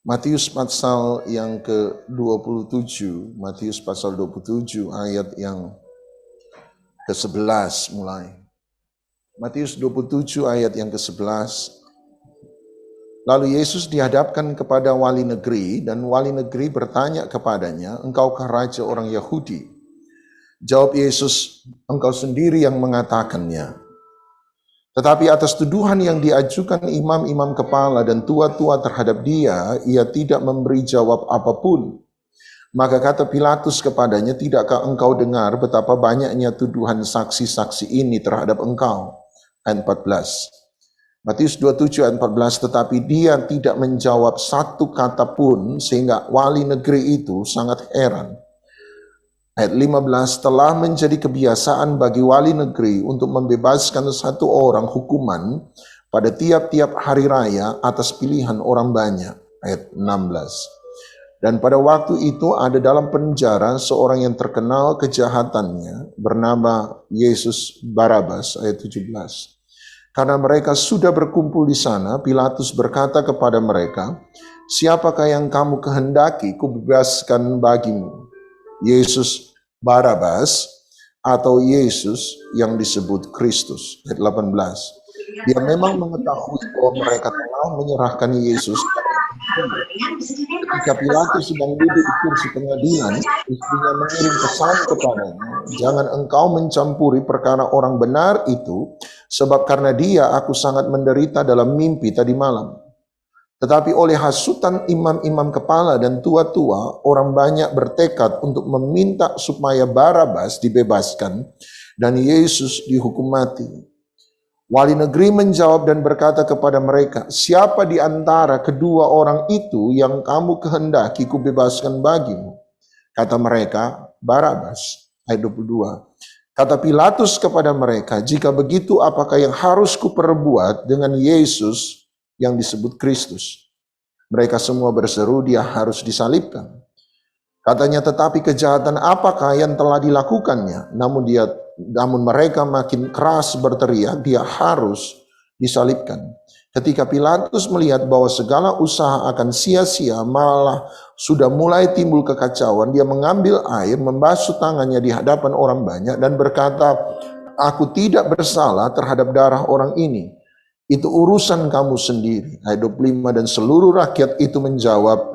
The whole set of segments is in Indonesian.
Matius pasal yang ke-27, Matius pasal 27 ayat yang ke-11 mulai. Matius 27 ayat yang ke-11. Lalu Yesus dihadapkan kepada wali negeri, dan wali negeri bertanya kepadanya, "Engkaukah raja orang Yahudi?" Jawab Yesus, "Engkau sendiri yang mengatakannya." Tetapi atas tuduhan yang diajukan imam-imam kepala dan tua-tua terhadap dia, ia tidak memberi jawab apapun. Maka kata Pilatus kepadanya, "Tidakkah engkau dengar betapa banyaknya tuduhan saksi-saksi ini terhadap engkau?" Ayat 14. Matius 27 ayat 14, tetapi dia tidak menjawab satu kata pun, sehingga wali negeri itu sangat heran. Ayat 15, telah menjadi kebiasaan bagi wali negeri untuk membebaskan satu orang hukuman pada tiap-tiap hari raya atas pilihan orang banyak. Ayat 16. Dan pada waktu itu ada dalam penjara seorang yang terkenal kejahatannya bernama Yesus Barabas. Ayat 17. Karena mereka sudah berkumpul di sana, Pilatus berkata kepada mereka, "Siapakah yang kamu kehendaki kubebaskan bagimu? Yesus Barabas atau Yesus yang disebut Kristus?" Ayat 18. Dia memang mengetahui bahwa mereka telah menyerahkan Yesus. Ketika Pilatus sedang duduk di kursi pengadilan, istrinya mengirim pesan kepadanya, "Jangan engkau mencampuri perkara orang benar itu, sebab karena dia aku sangat menderita dalam mimpi tadi malam." Tetapi oleh hasutan imam-imam kepala dan tua-tua, orang banyak bertekad untuk meminta supaya Barabas dibebaskan dan Yesus dihukum mati. Wali negeri menjawab dan berkata kepada mereka, "Siapa di antara kedua orang itu yang kamu kehendaki kubebaskan bagimu?" Kata mereka, "Barabas." Ayat 22. Kata Pilatus kepada mereka, "Jika begitu apakah yang harus kuperbuat dengan Yesus yang disebut Kristus?" Mereka semua berseru, "Dia harus disalibkan." Katanya, "Tetapi kejahatan apakah yang telah dilakukannya?" Namun mereka makin keras berteriak, "Dia harus disalibkan." Ketika Pilatus melihat bahwa segala usaha akan sia-sia, malah sudah mulai timbul kekacauan, dia mengambil air, membasuh tangannya di hadapan orang banyak dan berkata, "Aku tidak bersalah terhadap darah orang ini. Itu urusan kamu sendiri." Ayat 25, dan seluruh rakyat itu menjawab,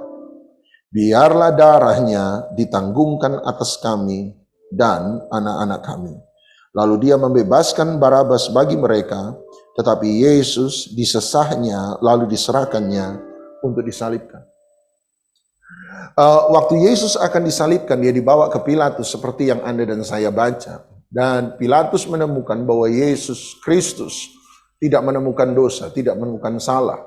"Biarlah darahnya ditanggungkan atas kami dan anak-anak kami." Lalu dia membebaskan Barabas bagi mereka, tetapi Yesus disesahnya lalu diserahkannya untuk disalibkan. Waktu Yesus akan disalibkan, dia dibawa ke Pilatus seperti yang Anda dan saya baca. Dan Pilatus menemukan bahwa Yesus Kristus tidak menemukan dosa, tidak menemukan salah.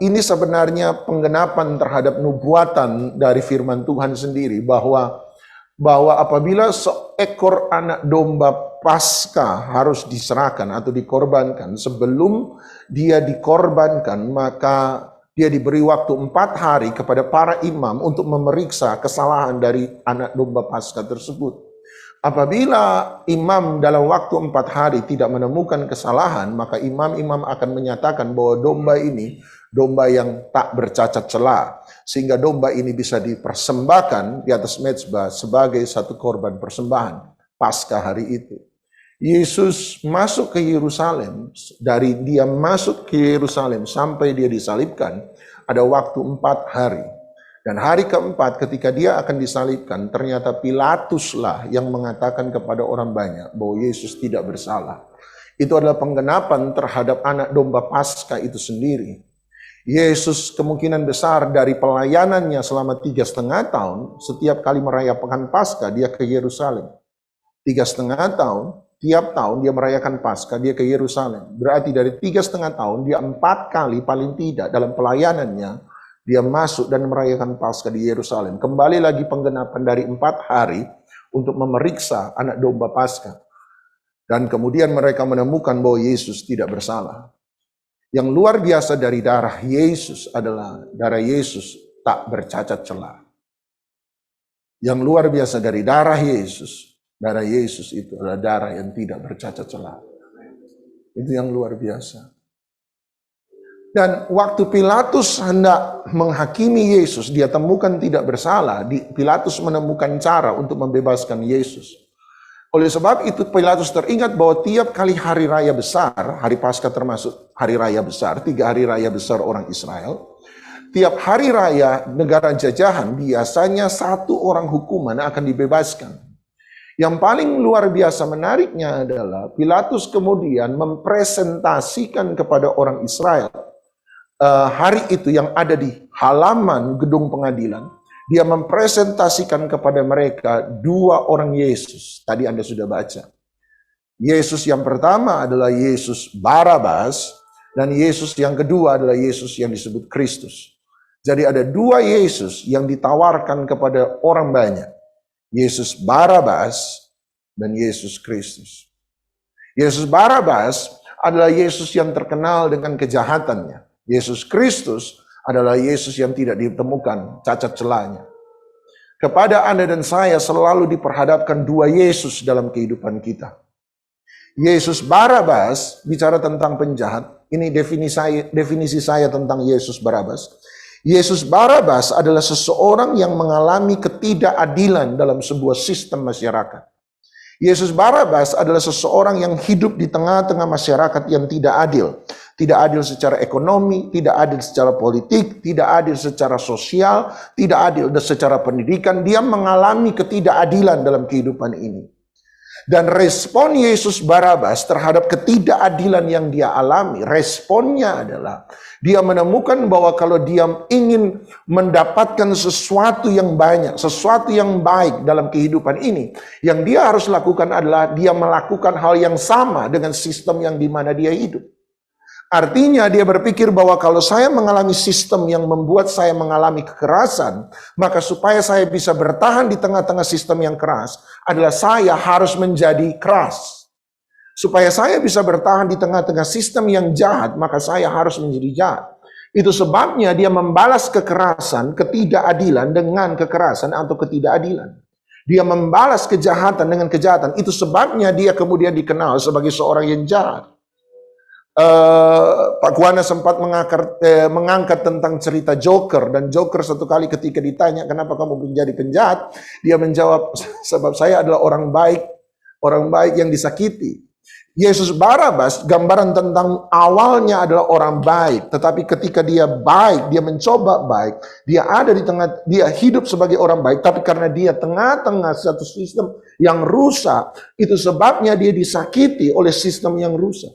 Ini sebenarnya penggenapan terhadap nubuatan dari firman Tuhan sendiri, bahwa apabila seekor anak domba Paskah harus diserahkan atau dikorbankan, sebelum dia dikorbankan maka dia diberi waktu 4 hari kepada para imam untuk memeriksa kesalahan dari anak domba Paskah tersebut. Apabila imam dalam waktu 4 hari tidak menemukan kesalahan, maka imam-imam akan menyatakan bahwa domba ini domba yang tak bercacat celah, sehingga domba ini bisa dipersembahkan di atas mezbah sebagai satu korban persembahan Paskah hari itu. Yesus masuk ke Yerusalem, dari dia masuk ke Yerusalem sampai dia disalibkan ada waktu 4 hari. Dan hari keempat ketika dia akan disalibkan, ternyata Pilatuslah yang mengatakan kepada orang banyak bahwa Yesus tidak bersalah. Itu adalah penggenapan terhadap anak domba Paskah itu sendiri. Yesus kemungkinan besar dari pelayanannya selama 3,5 tahun, setiap kali merayakan Paskah dia ke Yerusalem. 3,5 tahun, tiap tahun dia merayakan Paskah, dia ke Yerusalem. Berarti dari 3,5 tahun, dia 4 kali paling tidak dalam pelayanannya, dia masuk dan merayakan Paskah di Yerusalem. Kembali lagi penggenapan dari 4 hari untuk memeriksa anak domba Paskah. Dan kemudian mereka menemukan bahwa Yesus tidak bersalah. Yang luar biasa dari darah Yesus adalah darah Yesus tak bercacat celah. Yang luar biasa dari darah Yesus itu adalah darah yang tidak bercacat celah. Itu yang luar biasa. Dan waktu Pilatus hendak menghakimi Yesus, dia temukan tidak bersalah, Pilatus menemukan cara untuk membebaskan Yesus. Oleh sebab itu Pilatus teringat bahwa tiap kali hari raya besar, hari Paskah termasuk hari raya besar, 3 hari raya besar orang Israel, tiap hari raya negara jajahan biasanya 1 orang hukuman akan dibebaskan. Yang paling luar biasa menariknya adalah Pilatus kemudian mempresentasikan kepada orang Israel hari itu yang ada di halaman gedung pengadilan. Dia mempresentasikan kepada mereka 2 orang Yesus. Tadi Anda sudah baca. Yesus yang pertama adalah Yesus Barabas, dan Yesus yang kedua adalah Yesus yang disebut Kristus. Jadi ada 2 Yesus yang ditawarkan kepada orang banyak. Yesus Barabas dan Yesus Kristus. Yesus Barabas adalah Yesus yang terkenal dengan kejahatannya. Yesus Kristus adalah Yesus yang tidak ditemukan cacat celahnya. Kepada Anda dan saya selalu diperhadapkan 2 Yesus dalam kehidupan kita. Yesus Barabas bicara tentang penjahat. Ini definisi saya tentang Yesus Barabas. Yesus Barabas adalah seseorang yang mengalami ketidakadilan dalam sebuah sistem masyarakat. Yesus Barabas adalah seseorang yang hidup di tengah-tengah masyarakat yang tidak adil. Tidak adil secara ekonomi, tidak adil secara politik, tidak adil secara sosial, tidak adil secara pendidikan. Dia mengalami ketidakadilan dalam kehidupan ini. Dan respon Yesus Barabas terhadap ketidakadilan yang dia alami, responnya adalah dia menemukan bahwa kalau dia ingin mendapatkan sesuatu yang banyak, sesuatu yang baik dalam kehidupan ini, yang dia harus lakukan adalah dia melakukan hal yang sama dengan sistem yang di mana dia hidup. Artinya dia berpikir bahwa kalau saya mengalami sistem yang membuat saya mengalami kekerasan, maka supaya saya bisa bertahan di tengah-tengah sistem yang keras, adalah saya harus menjadi keras. Supaya saya bisa bertahan di tengah-tengah sistem yang jahat, maka saya harus menjadi jahat. Itu sebabnya dia membalas kekerasan, ketidakadilan dengan kekerasan atau ketidakadilan. Dia membalas kejahatan dengan kejahatan. Itu sebabnya dia kemudian dikenal sebagai seorang yang jahat. Pak Kuana sempat mengangkat tentang cerita Joker, dan Joker satu kali ketika ditanya kenapa kamu menjadi penjahat, dia menjawab sebab saya adalah orang baik yang disakiti. Yesus Barabas gambaran tentang awalnya adalah orang baik, tetapi ketika dia baik, dia mencoba baik, dia ada di tengah, dia hidup sebagai orang baik, tapi karena dia tengah-tengah satu sistem yang rusak, itu sebabnya dia disakiti oleh sistem yang rusak.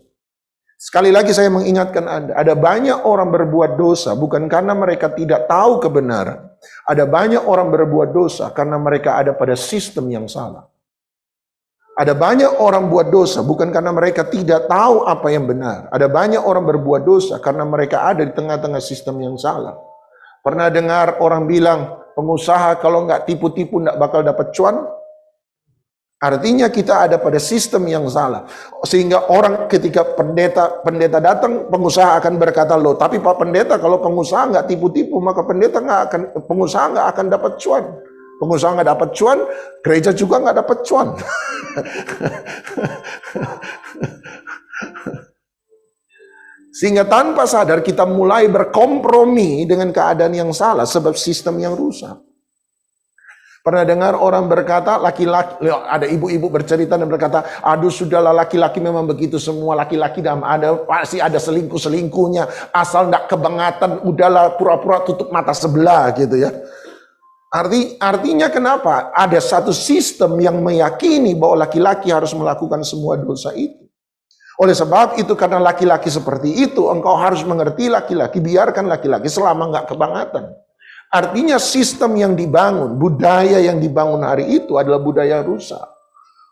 Sekali lagi saya mengingatkan Anda, ada banyak orang berbuat dosa bukan karena mereka tidak tahu kebenaran. Ada banyak orang berbuat dosa karena mereka ada pada sistem yang salah. Ada banyak orang buat dosa bukan karena mereka tidak tahu apa yang benar. Ada banyak orang berbuat dosa karena mereka ada di tengah-tengah sistem yang salah. Pernah dengar orang bilang, pengusaha kalau nggak tipu-tipu nggak bakal dapat cuan? Artinya kita ada pada sistem yang salah. Sehingga orang ketika pendeta datang, pengusaha akan berkata, loh tapi Pak Pendeta kalau pengusaha nggak tipu-tipu, maka pengusaha nggak akan dapat cuan. Pengusaha nggak dapat cuan, gereja juga nggak dapat cuan. Sehingga tanpa sadar kita mulai berkompromi dengan keadaan yang salah sebab sistem yang rusak. Pernah dengar orang berkata, laki-laki, ada ibu-ibu bercerita dan berkata, aduh sudahlah laki-laki memang begitu semua, laki-laki pasti ada selingkuh-selingkuhnya, asal ndak kebangatan, udahlah pura-pura tutup mata sebelah gitu ya. Artinya kenapa? Ada satu sistem yang meyakini bahwa laki-laki harus melakukan semua dosa itu. Oleh sebab itu, karena laki-laki seperti itu, engkau harus mengerti laki-laki, biarkan laki-laki selama nggak kebangatan. Artinya sistem yang dibangun, budaya yang dibangun hari itu adalah budaya rusak.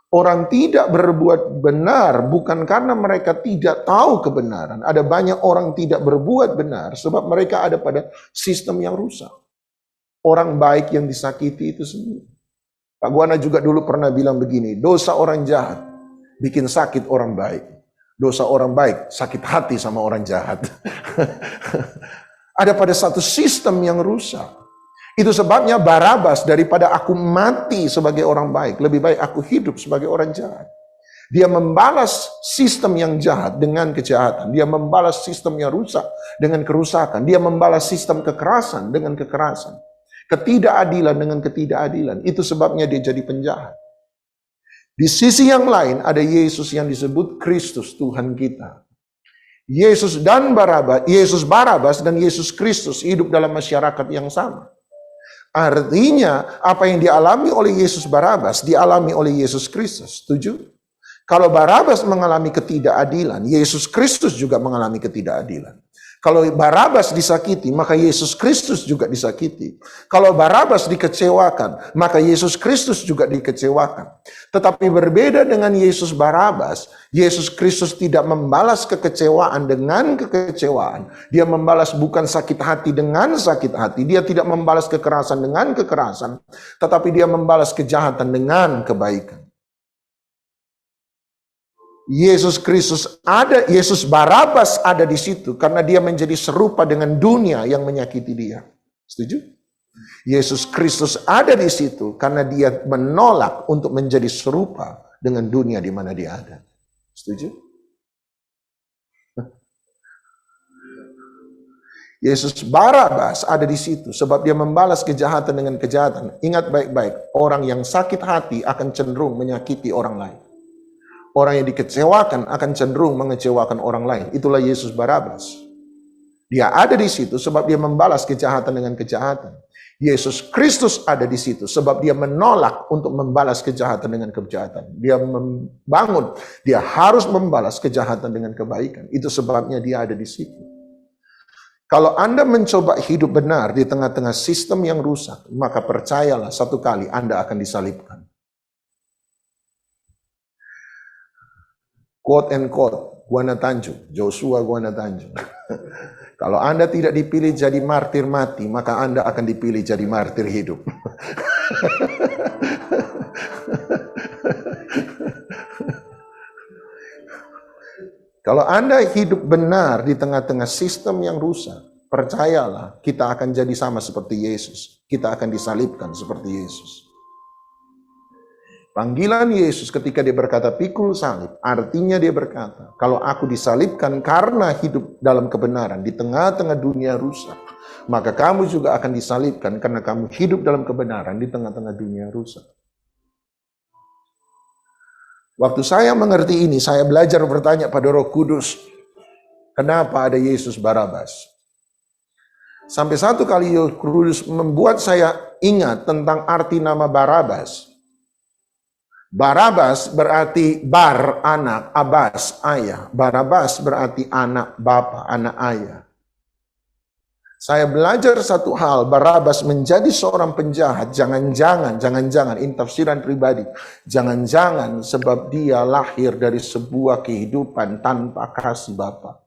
Orang tidak berbuat benar bukan karena mereka tidak tahu kebenaran. Ada banyak orang tidak berbuat benar sebab mereka ada pada sistem yang rusak. Orang baik yang disakiti itu semua. Pak Guana juga dulu pernah bilang begini, dosa orang jahat bikin sakit orang baik. Dosa orang baik sakit hati sama orang jahat. Ada pada satu sistem yang rusak. Itu sebabnya Barabas, daripada aku mati sebagai orang baik, lebih baik aku hidup sebagai orang jahat. Dia membalas sistem yang jahat dengan kejahatan. Dia membalas sistem yang rusak dengan kerusakan. Dia membalas sistem kekerasan dengan kekerasan. Ketidakadilan dengan ketidakadilan. Itu sebabnya dia jadi penjahat. Di sisi yang lain ada Yesus yang disebut Kristus, Tuhan kita. Yesus Barabas dan Yesus Kristus hidup dalam masyarakat yang sama. Artinya apa yang dialami oleh Yesus Barabas dialami oleh Yesus Kristus. Setuju? Kalau Barabas mengalami ketidakadilan, Yesus Kristus juga mengalami ketidakadilan. Kalau Barabas disakiti, maka Yesus Kristus juga disakiti. Kalau Barabas dikecewakan, maka Yesus Kristus juga dikecewakan. Tetapi berbeda dengan Yesus Barabas, Yesus Kristus tidak membalas kekecewaan dengan kekecewaan. Dia membalas bukan sakit hati dengan sakit hati. Dia tidak membalas kekerasan dengan kekerasan, tetapi dia membalas kejahatan dengan kebaikan. Yesus Barabas ada di situ karena dia menjadi serupa dengan dunia yang menyakiti dia. Setuju? Yesus Kristus ada di situ karena dia menolak untuk menjadi serupa dengan dunia di mana dia ada. Setuju? Yesus Barabas ada di situ sebab dia membalas kejahatan dengan kejahatan. Ingat baik-baik, orang yang sakit hati akan cenderung menyakiti orang lain. Orang yang dikecewakan akan cenderung mengecewakan orang lain. Itulah Yesus Barabas. Dia ada di situ sebab dia membalas kejahatan dengan kejahatan. Yesus Kristus ada di situ sebab dia menolak untuk membalas kejahatan dengan kejahatan. Dia membangun, dia harus membalas kejahatan dengan kebaikan. Itu sebabnya dia ada di situ. Kalau Anda mencoba hidup benar di tengah-tengah sistem yang rusak, maka percayalah satu kali Anda akan disalibkan. Quote and quote, Guana Tanjung, Joshua Guana Tanjung. Kalau Anda tidak dipilih jadi martir mati, maka Anda akan dipilih jadi martir hidup. Kalau Anda hidup benar di tengah-tengah sistem yang rusak, percayalah kita akan jadi sama seperti Yesus. Kita akan disalibkan seperti Yesus. Panggilan Yesus ketika dia berkata pikul salib, artinya dia berkata, kalau aku disalibkan karena hidup dalam kebenaran di tengah-tengah dunia rusak, maka kamu juga akan disalibkan karena kamu hidup dalam kebenaran di tengah-tengah dunia rusak. Waktu saya mengerti ini, saya belajar bertanya pada Roh Kudus, kenapa ada Yesus Barabas? Sampai satu kali Roh Kudus membuat saya ingat tentang arti nama Barabas. Barabas berarti bar, anak, abas, ayah. Barabas berarti anak, bapa, anak, ayah. Saya belajar satu hal, Barabas menjadi seorang penjahat, jangan-jangan, ini tafsiran pribadi, jangan-jangan sebab dia lahir dari sebuah kehidupan tanpa kasih bapa.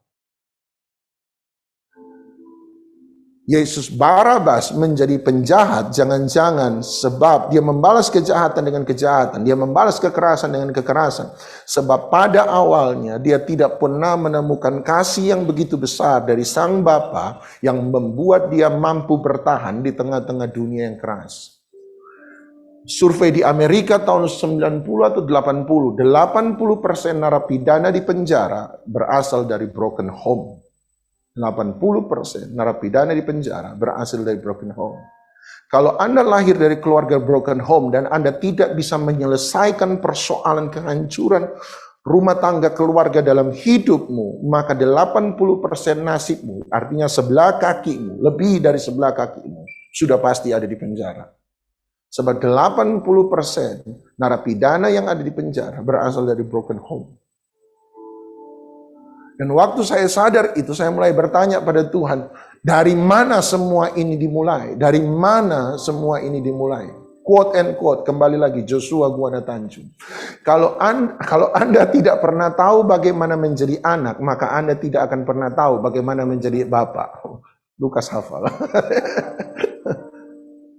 Yesus Barabas menjadi penjahat, jangan-jangan sebab dia membalas kejahatan dengan kejahatan, dia membalas kekerasan dengan kekerasan. Sebab pada awalnya dia tidak pernah menemukan kasih yang begitu besar dari Sang Bapa yang membuat dia mampu bertahan di tengah-tengah dunia yang keras. Survei di Amerika tahun 90 atau 80% narapidana di penjara berasal dari broken home. 80% narapidana di penjara berasal dari broken home. Kalau Anda lahir dari keluarga broken home dan Anda tidak bisa menyelesaikan persoalan kehancuran rumah tangga keluarga dalam hidupmu, maka 80% nasibmu, artinya sebelah kakimu, lebih dari sebelah kakimu, sudah pasti ada di penjara. Sebab 80% narapidana yang ada di penjara berasal dari broken home. Dan waktu saya sadar itu, saya mulai bertanya pada Tuhan, dari mana semua ini dimulai? Dari mana semua ini dimulai? Quote and quote, kembali lagi Joshua Guana Tanjung. Kalau Anda tidak pernah tahu bagaimana menjadi anak, maka Anda tidak akan pernah tahu bagaimana menjadi bapak. Lukas hafal.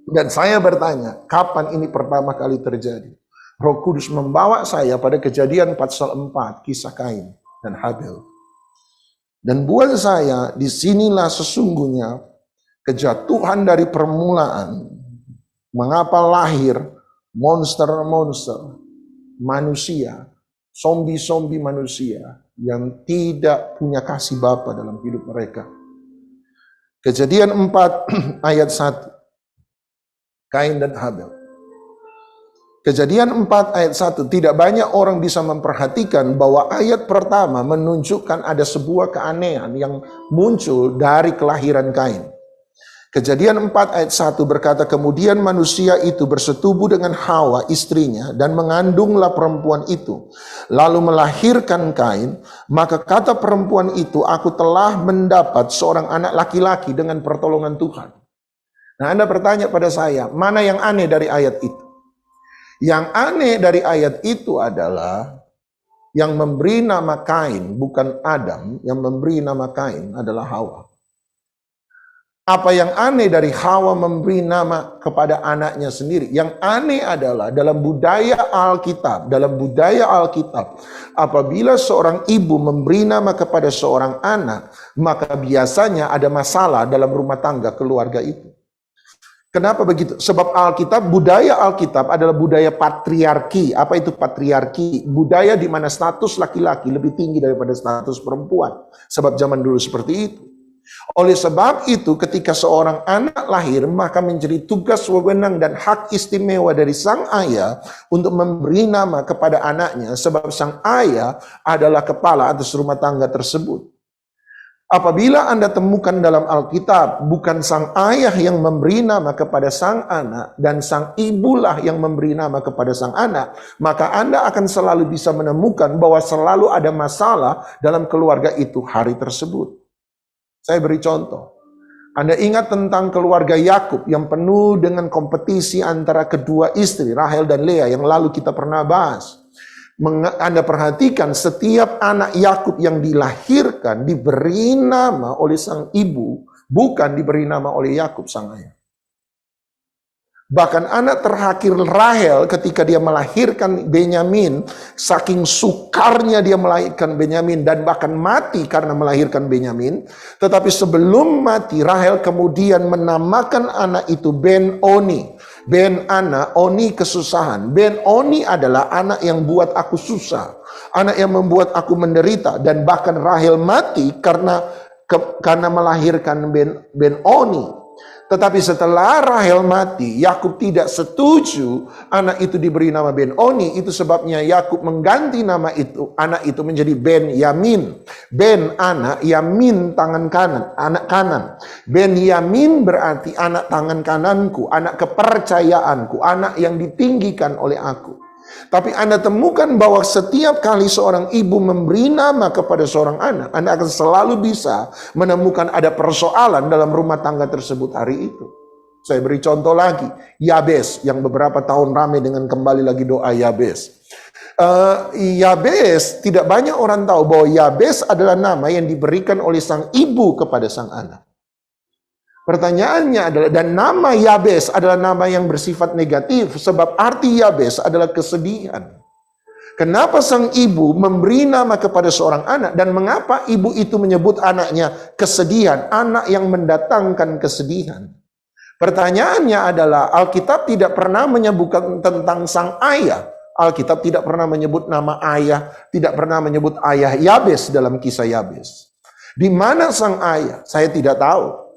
Dan saya bertanya, kapan ini pertama kali terjadi? Roh Kudus membawa saya pada Kejadian pasal 4, kisah Kain dan Habel. Dan buat saya, disinilah sesungguhnya kejatuhan dari permulaan. Mengapa lahir monster-monster manusia zombie-zombie manusia yang tidak punya kasih Bapa dalam hidup mereka. Kejadian 4 ayat 1. Kain dan Habel. Kejadian 4 ayat 1. Tidak banyak orang bisa memperhatikan bahwa ayat pertama menunjukkan ada sebuah keanehan yang muncul dari kelahiran Kain. Kejadian 4 ayat 1 berkata, kemudian manusia itu bersetubuh dengan Hawa istrinya dan mengandunglah perempuan itu. Lalu melahirkan Kain, maka kata perempuan itu, aku telah mendapat seorang anak laki-laki dengan pertolongan Tuhan. Nah, Anda bertanya pada saya, mana yang aneh dari ayat itu? Yang aneh dari ayat itu adalah yang memberi nama Kain bukan Adam, yang memberi nama Kain adalah Hawa. Apa yang aneh dari Hawa memberi nama kepada anaknya sendiri? Yang aneh adalah dalam budaya Alkitab, apabila seorang ibu memberi nama kepada seorang anak, maka biasanya ada masalah dalam rumah tangga keluarga itu. Kenapa begitu? Sebab budaya Alkitab adalah budaya patriarki. Apa itu patriarki? Budaya di mana status laki-laki lebih tinggi daripada status perempuan. Sebab zaman dulu seperti itu. Oleh sebab itu, ketika seorang anak lahir, maka menjadi tugas, wewenang, dan hak istimewa dari sang ayah untuk memberi nama kepada anaknya, sebab sang ayah adalah kepala atas rumah tangga tersebut. Apabila Anda temukan dalam Alkitab, bukan sang ayah yang memberi nama kepada sang anak, dan sang ibulah yang memberi nama kepada sang anak, maka Anda akan selalu bisa menemukan bahwa selalu ada masalah dalam keluarga itu hari tersebut. Saya beri contoh. Anda ingat tentang keluarga Yakub yang penuh dengan kompetisi antara kedua istri, Rahel dan Lea, yang lalu kita pernah bahas. Anda perhatikan setiap anak Yakub yang dilahirkan diberi nama oleh sang ibu, bukan diberi nama oleh Yakub sang ayah. Bahkan anak terakhir Rahel ketika dia melahirkan Benyamin, saking sukarnya dia melahirkan Benyamin dan bahkan mati karena melahirkan Benyamin. Tetapi sebelum mati, Rahel kemudian menamakan anak itu Ben-Oni. Ben-Ana, Oni kesusahan. Ben-Oni adalah anak yang buat aku susah, anak yang membuat aku menderita. Dan bahkan Rahel mati karena melahirkan Ben-Oni. Tetapi setelah Rahel mati, Yakub tidak setuju anak itu diberi nama Ben-Oni. Itu sebabnya Yakub mengganti nama itu, anak itu menjadi Ben-Yamin. Ben-Ana, Yamin tangan kanan, anak kanan. Ben-Yamin berarti anak tangan kananku, anak kepercayaanku, anak yang ditinggikan oleh aku. Tapi Anda temukan bahwa setiap kali seorang ibu memberi nama kepada seorang anak, Anda akan selalu bisa menemukan ada persoalan dalam rumah tangga tersebut hari itu. Saya beri contoh lagi, Yabes, yang beberapa tahun ramai dengan kembali lagi doa Yabes. Yabes, tidak banyak orang tahu bahwa Yabes adalah nama yang diberikan oleh sang ibu kepada sang anak. Pertanyaannya adalah, dan nama Yabes adalah nama yang bersifat negatif, sebab arti Yabes adalah kesedihan. Kenapa sang ibu memberi nama kepada seorang anak, dan mengapa ibu itu menyebut anaknya kesedihan, anak yang mendatangkan kesedihan? Pertanyaannya adalah, Alkitab tidak pernah menyebutkan tentang sang ayah. Alkitab tidak pernah menyebut nama ayah, tidak pernah menyebut ayah Yabes dalam kisah Yabes. Di mana sang ayah? Saya tidak tahu.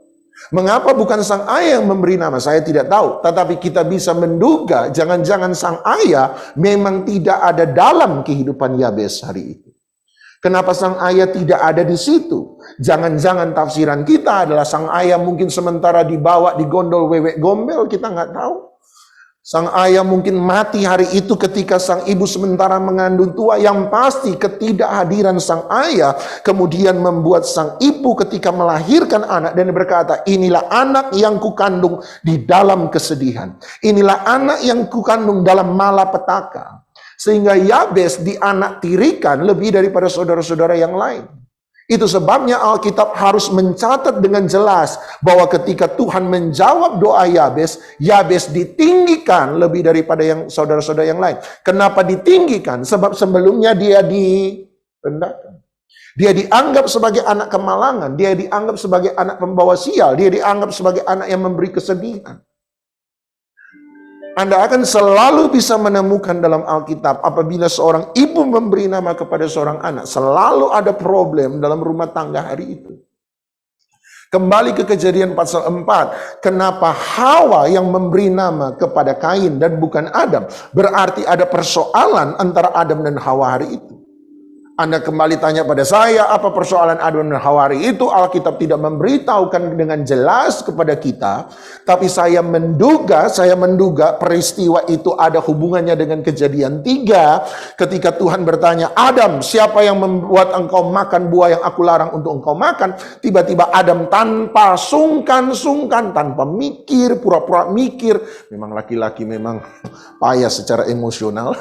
Mengapa bukan sang ayah yang memberi nama? Saya tidak tahu. Tetapi kita bisa menduga jangan-jangan sang ayah memang tidak ada dalam kehidupan Yabes hari itu. Kenapa sang ayah tidak ada di situ? Jangan-jangan tafsiran kita adalah sang ayah mungkin sementara dibawa di gondol wewek gombel, kita nggak tahu. Sang ayah mungkin mati hari itu ketika sang ibu sementara mengandung tua. Yang pasti ketidakhadiran sang ayah kemudian membuat sang ibu ketika melahirkan anak dan berkata, inilah anak yang kukandung di dalam kesedihan. Inilah anak yang kukandung dalam malapetaka. Sehingga Yabes dianaktirikan lebih daripada saudara-saudara yang lain. Itu sebabnya Alkitab harus mencatat dengan jelas bahwa ketika Tuhan menjawab doa Yabes, Yabes ditinggikan lebih daripada yang saudara-saudara yang lain. Kenapa ditinggikan? Sebab sebelumnya dia direndahkan. Dia dianggap sebagai anak kemalangan, dia dianggap sebagai anak pembawa sial, dia dianggap sebagai anak yang memberi kesedihan. Anda akan selalu bisa menemukan dalam Alkitab apabila seorang ibu memberi nama kepada seorang anak, selalu ada problem dalam rumah tangga hari itu. Kembali ke Kejadian pasal 4, kenapa Hawa yang memberi nama kepada Kain dan bukan Adam? Berarti ada persoalan antara Adam dan Hawa hari itu. Anda kembali tanya pada saya, apa persoalan Adam dan Hawa hari itu? Alkitab tidak memberitahukan dengan jelas kepada kita, tapi saya menduga peristiwa itu ada hubungannya dengan Kejadian 3, ketika Tuhan bertanya, Adam, siapa yang membuat engkau makan buah yang aku larang untuk engkau makan? Tiba-tiba Adam tanpa sungkan-sungkan, tanpa mikir, pura-pura mikir, memang laki-laki memang payah secara emosional,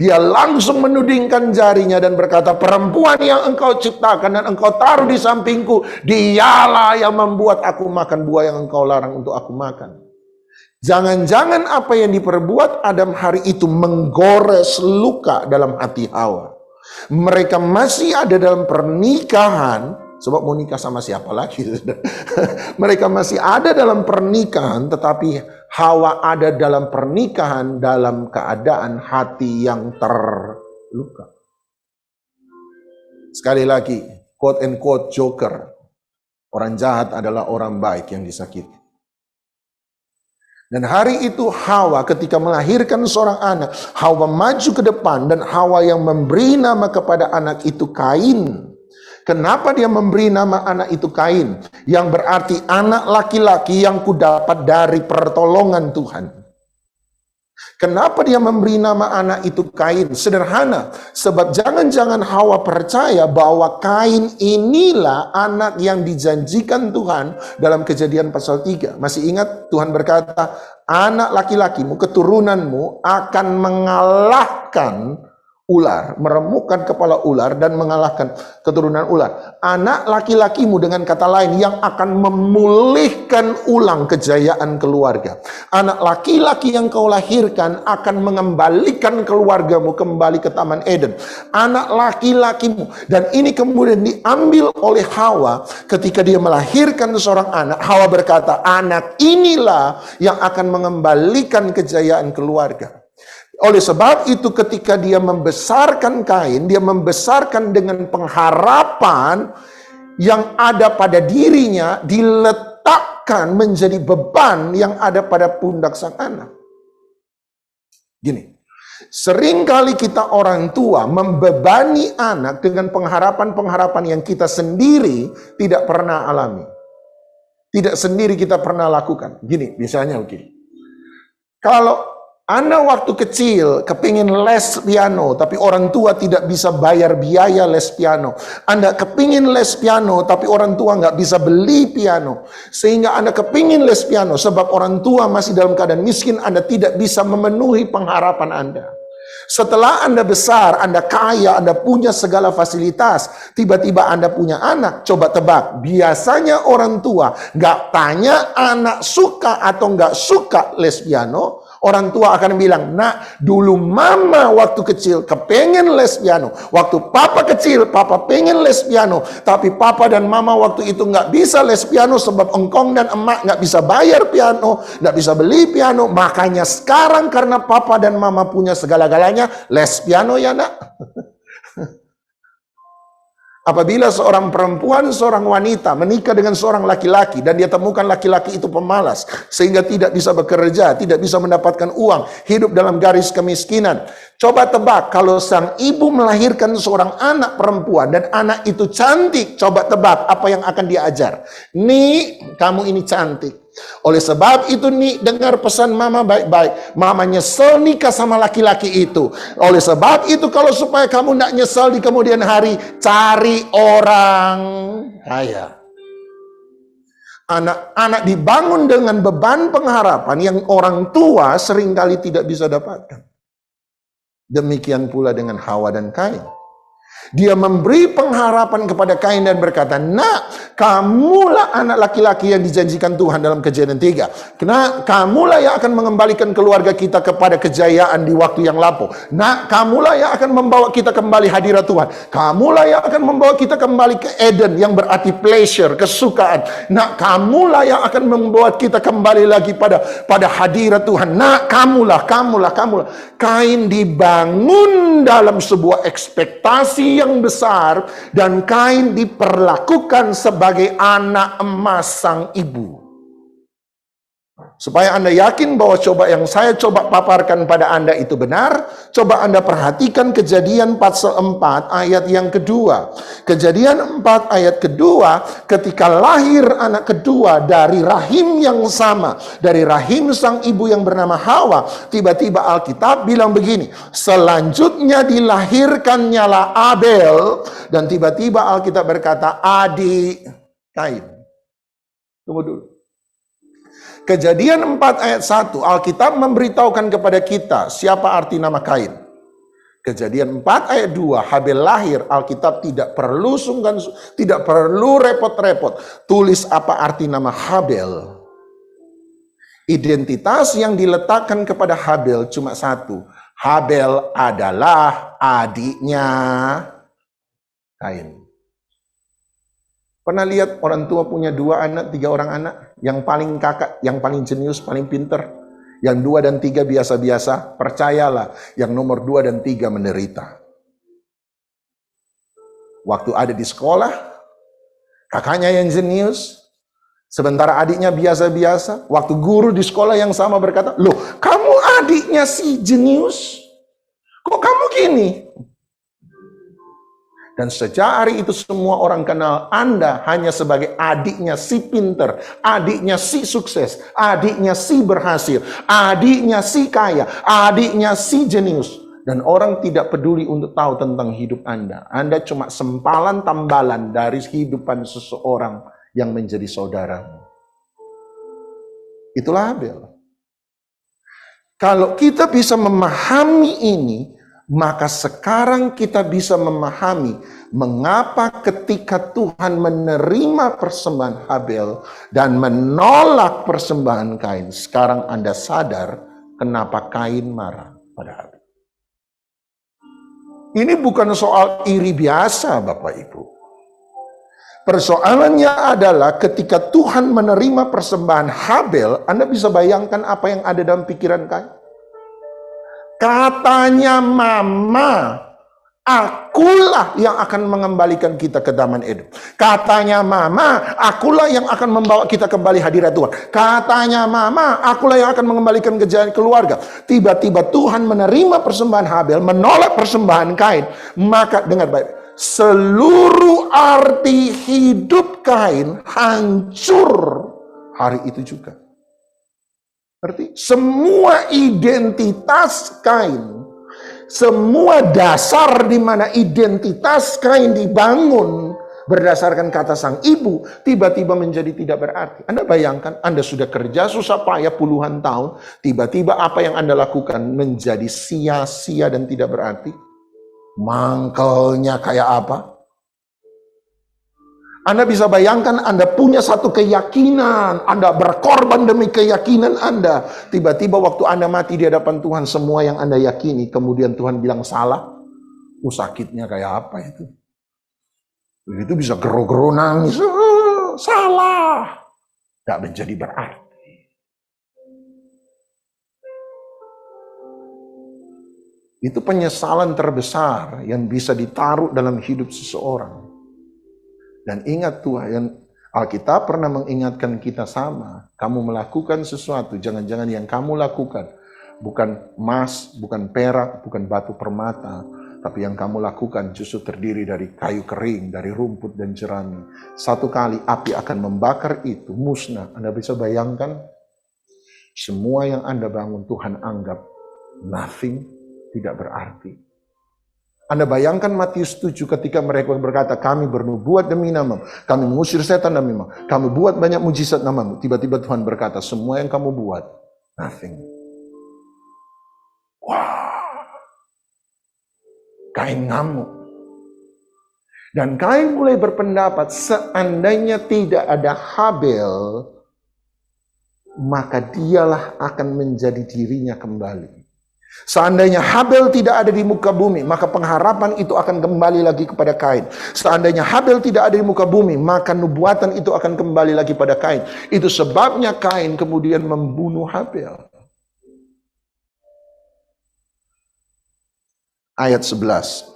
dia langsung menudingkan jarinya dan berkata, perempuan yang engkau ciptakan dan engkau taruh di sampingku, dialah yang membuat aku makan buah yang engkau larang untuk aku makan. Jangan-jangan apa yang diperbuat Adam hari itu menggores luka dalam hati Hawa. Mereka masih ada dalam pernikahan, sebab mau nikah sama siapa lagi? Mereka masih ada dalam pernikahan, tetapi Hawa ada dalam pernikahan dalam keadaan hati yang terluka. Sekali lagi, quote and quote joker. Orang jahat adalah orang baik yang disakiti. Dan hari itu Hawa ketika melahirkan seorang anak, Hawa maju ke depan dan Hawa yang memberi nama kepada anak itu Kain. Kenapa dia memberi nama anak itu Kain? Yang berarti anak laki-laki yang kudapat dari pertolongan Tuhan. Kenapa dia memberi nama anak itu Kain? Sederhana, sebab jangan-jangan Hawa percaya bahwa Kain inilah anak yang dijanjikan Tuhan dalam Kejadian pasal 3. Masih ingat Tuhan berkata, anak laki-lakimu, keturunanmu akan mengalahkan ular, meremukkan kepala ular dan mengalahkan keturunan ular. Anak laki-lakimu dengan kata lain yang akan memulihkan ulang kejayaan keluarga. Anak laki-laki yang kau lahirkan akan mengembalikan keluargamu kembali ke Taman Eden. Anak laki-lakimu. Dan ini kemudian diambil oleh Hawa ketika dia melahirkan seorang anak. Hawa berkata, anak inilah yang akan mengembalikan kejayaan keluarga. Oleh sebab itu ketika dia membesarkan Kain, dia membesarkan dengan pengharapan yang ada pada dirinya diletakkan menjadi beban yang ada pada pundak sang anak. Gini, seringkali kita orang tua membebani anak dengan pengharapan-pengharapan yang kita sendiri tidak pernah alami. Tidak sendiri kita pernah lakukan. Gini, misalnya begini. Kalau Anda waktu kecil kepingin les piano, tapi orang tua tidak bisa bayar biaya les piano. Anda kepingin les piano, tapi orang tua nggak bisa beli piano. Sehingga Anda kepingin les piano, sebab orang tua masih dalam keadaan miskin, Anda tidak bisa memenuhi pengharapan Anda. Setelah Anda besar, Anda kaya, Anda punya segala fasilitas, tiba-tiba Anda punya anak, coba tebak. Biasanya orang tua nggak tanya anak suka atau nggak suka les piano. Orang tua akan bilang, nak, dulu mama waktu kecil kepengen les piano. Waktu papa kecil, papa pengen les piano. Tapi papa dan mama waktu itu nggak bisa les piano sebab engkong dan emak nggak bisa bayar piano, nggak bisa beli piano. Makanya sekarang karena papa dan mama punya segala-galanya, les piano ya nak. Apabila seorang perempuan, seorang wanita menikah dengan seorang laki-laki dan dia temukan laki-laki itu pemalas sehingga tidak bisa bekerja, tidak bisa mendapatkan uang, hidup dalam garis kemiskinan. Coba tebak, kalau sang ibu melahirkan seorang anak perempuan dan anak itu cantik, coba tebak apa yang akan dia ajar. Nih, kamu ini cantik. Oleh sebab itu nih, dengar pesan mama baik-baik. Mama nyesel nikah sama laki-laki itu. Oleh sebab itu kalau supaya kamu tidak nyesel di kemudian hari, cari orang kaya. Anak-anak dibangun dengan beban pengharapan yang orang tua seringkali tidak bisa dapatkan. Demikian pula dengan Hawa dan Kain. Dia memberi pengharapan kepada Kain dan berkata, "Nak, kamulah anak laki-laki yang dijanjikan Tuhan dalam Kejadian 3. Nak, kamulah yang akan mengembalikan keluarga kita kepada kejayaan di waktu yang lampau. Nak, kamulah yang akan membawa kita kembali hadirat Tuhan. Kamulah yang akan membawa kita kembali ke Eden yang berarti pleasure, kesukaan. Nak, kamulah yang akan membuat kita kembali lagi pada hadirat Tuhan. Nak, kamulah. Kain dibangun dalam sebuah ekspektasi yang besar, dan Kain diperlakukan sebagai anak emas sang ibu. Supaya Anda yakin bahwa yang saya coba paparkan pada Anda itu benar, coba Anda perhatikan Kejadian pasal 4 ayat yang kedua. Kejadian 4 ayat kedua, ketika lahir anak kedua dari rahim yang sama, dari rahim sang ibu yang bernama Hawa, tiba-tiba Alkitab bilang begini, selanjutnya dilahirkannya lah Abel, dan tiba-tiba Alkitab berkata adik Kain. Tunggu dulu. Kejadian 4 ayat 1, Alkitab memberitahukan kepada kita siapa arti nama Kain. Kejadian 4 ayat 2, Habel lahir, Alkitab tidak perlu tidak perlu repot-repot tulis apa arti nama Habel. Identitas yang diletakkan kepada Habel cuma satu, Habel adalah adiknya Kain. Pernah lihat orang tua punya 2 anak, 3 orang anak? Yang paling kakak, yang paling jenius, paling pinter. Yang 2 dan 3 biasa-biasa. Percayalah, yang nomor 2 dan 3 menderita. Waktu ada di sekolah, kakaknya yang jenius, sementara adiknya biasa-biasa. Waktu guru di sekolah yang sama berkata, "Loh, kamu adiknya si jenius? Kok kamu gini?" Dan sejak hari itu semua orang kenal Anda hanya sebagai adiknya si pinter, adiknya si sukses, adiknya si berhasil, adiknya si kaya, adiknya si jenius. Dan orang tidak peduli untuk tahu tentang hidup Anda. Anda cuma sempalan tambalan dari kehidupan seseorang yang menjadi saudaramu. Itulah Abel. Kalau kita bisa memahami ini, maka sekarang kita bisa memahami mengapa ketika Tuhan menerima persembahan Habel dan menolak persembahan Kain. Sekarang Anda sadar kenapa Kain marah pada Habel. Ini bukan soal iri biasa, Bapak Ibu. Persoalannya adalah ketika Tuhan menerima persembahan Habel, Anda bisa bayangkan apa yang ada dalam pikiran Kain? Katanya mama, akulah yang akan mengembalikan kita ke Taman Eden. Katanya mama, akulah yang akan membawa kita kembali hadirat Tuhan. Katanya mama, akulah yang akan mengembalikan kejayaan keluarga. Tiba-tiba Tuhan menerima persembahan Habel, menolak persembahan Kain. Maka dengar baik, seluruh arti hidup Kain hancur hari itu juga. Berarti semua identitas Kain, semua dasar di mana identitas Kain dibangun berdasarkan kata sang ibu, tiba-tiba menjadi tidak berarti. Anda bayangkan, Anda sudah kerja susah payah puluhan tahun, tiba-tiba apa yang Anda lakukan menjadi sia-sia dan tidak berarti. Mangkelnya kayak apa? Anda bisa bayangkan Anda punya satu keyakinan, Anda berkorban demi keyakinan Anda. Tiba-tiba waktu Anda mati di hadapan Tuhan, semua yang Anda yakini, kemudian Tuhan bilang salah. Sakitnya kayak apa itu? Itu bisa gero-gero nangis. Salah. Gak menjadi berarti. Itu penyesalan terbesar yang bisa ditaruh dalam hidup seseorang. Dan ingat Tuhan, Alkitab pernah mengingatkan kita sama. Kamu melakukan sesuatu, jangan-jangan yang kamu lakukan bukan emas, bukan perak, bukan batu permata, tapi yang kamu lakukan justru terdiri dari kayu kering, dari rumput dan jerami. Satu kali api akan membakar itu, musnah. Anda bisa bayangkan, semua yang Anda bangun Tuhan anggap nothing, tidak berarti. Anda bayangkan Matius 7 ketika mereka berkata, kami bernubuat demi namamu, kami mengusir setan demi namamu, kami buat banyak mujizat namamu. Tiba-tiba Tuhan berkata, semua yang kamu buat, nothing. Wah, Kain ngamuk. Dan Kain mulai berpendapat, seandainya tidak ada Habel, maka dialah akan menjadi dirinya kembali. Seandainya Habel tidak ada di muka bumi, maka pengharapan itu akan kembali lagi kepada Kain. Seandainya Habel tidak ada di muka bumi, maka nubuatan itu akan kembali lagi pada Kain. Itu sebabnya Kain kemudian membunuh Habel. Ayat 11.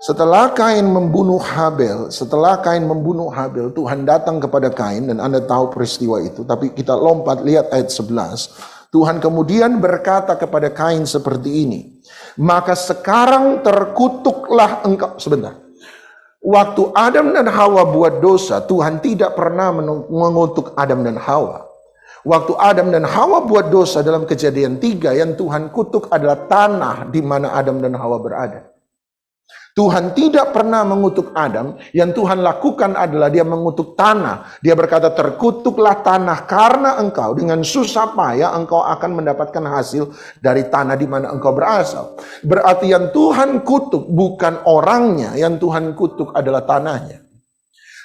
Setelah Kain membunuh Habel, Tuhan datang kepada Kain, dan Anda tahu peristiwa itu. Tapi kita lompat, lihat ayat 11. Tuhan kemudian berkata kepada Kain seperti ini. Maka sekarang terkutuklah engkau. Sebentar. Waktu Adam dan Hawa buat dosa, Tuhan tidak pernah mengutuk Adam dan Hawa. Waktu Adam dan Hawa buat dosa dalam Kejadian 3, yang Tuhan kutuk adalah tanah di mana Adam dan Hawa berada. Tuhan tidak pernah mengutuk Adam, yang Tuhan lakukan adalah dia mengutuk tanah. Dia berkata, terkutuklah tanah karena engkau dengan susah payah engkau akan mendapatkan hasil dari tanah di mana engkau berasal. Berarti yang Tuhan kutuk bukan orangnya, yang Tuhan kutuk adalah tanahnya.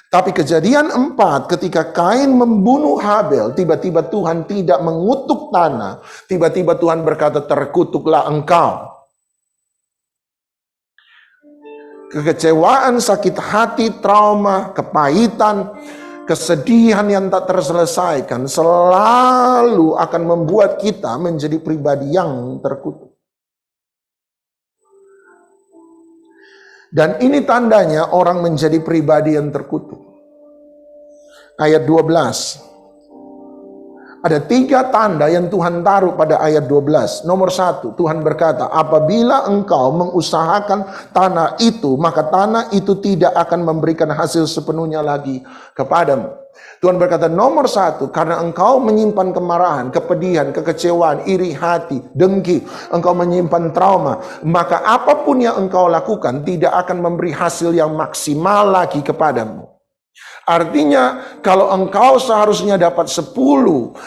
Tapi Kejadian 4, ketika Kain membunuh Habel, tiba-tiba Tuhan tidak mengutuk tanah. Tiba-tiba Tuhan berkata, terkutuklah engkau. Kekecewaan, sakit hati, trauma, kepahitan, kesedihan yang tak terselesaikan selalu akan membuat kita menjadi pribadi yang terkutuk. Dan ini tandanya orang menjadi pribadi yang terkutuk. Ayat 12. Ada 3 tanda yang Tuhan taruh pada ayat 12. Nomor 1, Tuhan berkata, apabila engkau mengusahakan tanah itu, maka tanah itu tidak akan memberikan hasil sepenuhnya lagi kepadamu. Tuhan berkata, nomor 1, karena engkau menyimpan kemarahan, kepedihan, kekecewaan, iri hati, dengki, engkau menyimpan trauma, maka apapun yang engkau lakukan tidak akan memberi hasil yang maksimal lagi kepadamu. Artinya, kalau engkau seharusnya dapat 10,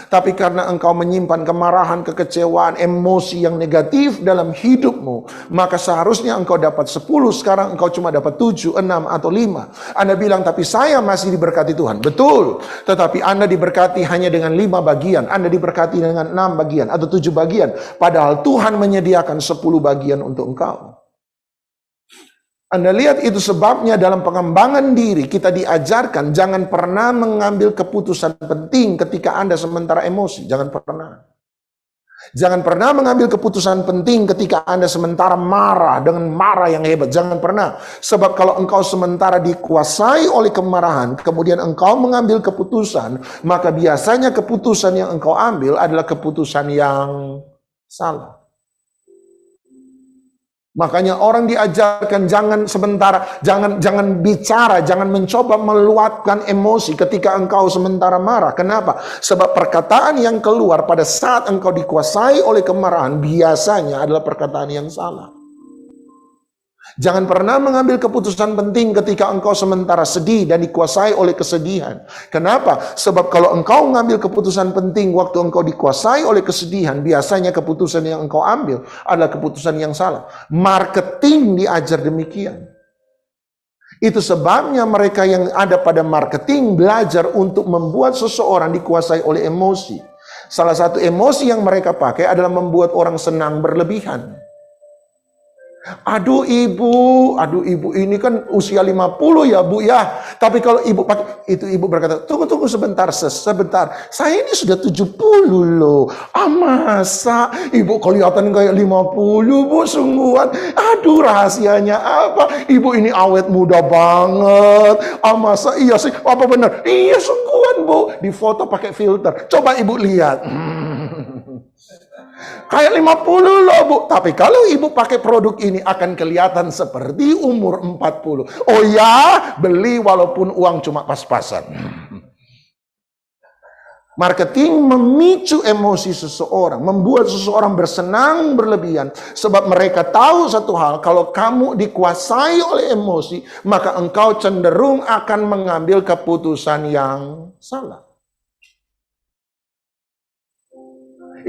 tapi karena engkau menyimpan kemarahan, kekecewaan, emosi yang negatif dalam hidupmu, maka seharusnya engkau dapat 10, sekarang engkau cuma dapat 7, 6, atau 5. Anda bilang, tapi saya masih diberkati Tuhan. Betul, tetapi Anda diberkati hanya dengan 5 bagian, Anda diberkati dengan 6 bagian, atau 7 bagian. Padahal Tuhan menyediakan 10 bagian untuk engkau. Anda lihat, itu sebabnya dalam pengembangan diri kita diajarkan jangan pernah mengambil keputusan penting ketika Anda sementara emosi. Jangan pernah. Jangan pernah mengambil keputusan penting ketika Anda sementara marah dengan marah yang hebat. Jangan pernah. Sebab kalau engkau sementara dikuasai oleh kemarahan, kemudian engkau mengambil keputusan, maka biasanya keputusan yang engkau ambil adalah keputusan yang salah. Makanya orang diajarkan jangan sementara, jangan bicara, jangan mencoba meluapkan emosi ketika engkau sementara marah. Kenapa? Sebab perkataan yang keluar pada saat engkau dikuasai oleh kemarahan biasanya adalah perkataan yang salah. Jangan pernah mengambil keputusan penting ketika engkau sementara sedih dan dikuasai oleh kesedihan. Kenapa? Sebab kalau engkau mengambil keputusan penting waktu engkau dikuasai oleh kesedihan, biasanya keputusan yang engkau ambil adalah keputusan yang salah. Marketing diajar demikian. Itu sebabnya mereka yang ada pada marketing belajar untuk membuat seseorang dikuasai oleh emosi. Salah satu emosi yang mereka pakai adalah membuat orang senang berlebihan. Aduh ibu ini kan usia 50 ya bu ya. Tapi kalau ibu pakai itu, ibu berkata, tunggu sebentar, saya ini sudah 70 loh. Masa ibu kelihatan kayak 50 bu, sungguhan. Aduh rahasianya apa? Ibu ini awet muda banget. Masa iya sih, apa benar? Iya sungguhan bu, di foto pakai filter. Coba ibu lihat. Kayak 50 loh bu. Tapi kalau ibu pakai produk ini akan kelihatan seperti umur 40. Oh ya, beli walaupun uang cuma pas-pasan. Marketing memicu emosi seseorang, membuat seseorang bersenang berlebihan. Sebab mereka tahu satu hal, kalau kamu dikuasai oleh emosi, maka engkau cenderung akan mengambil keputusan yang salah.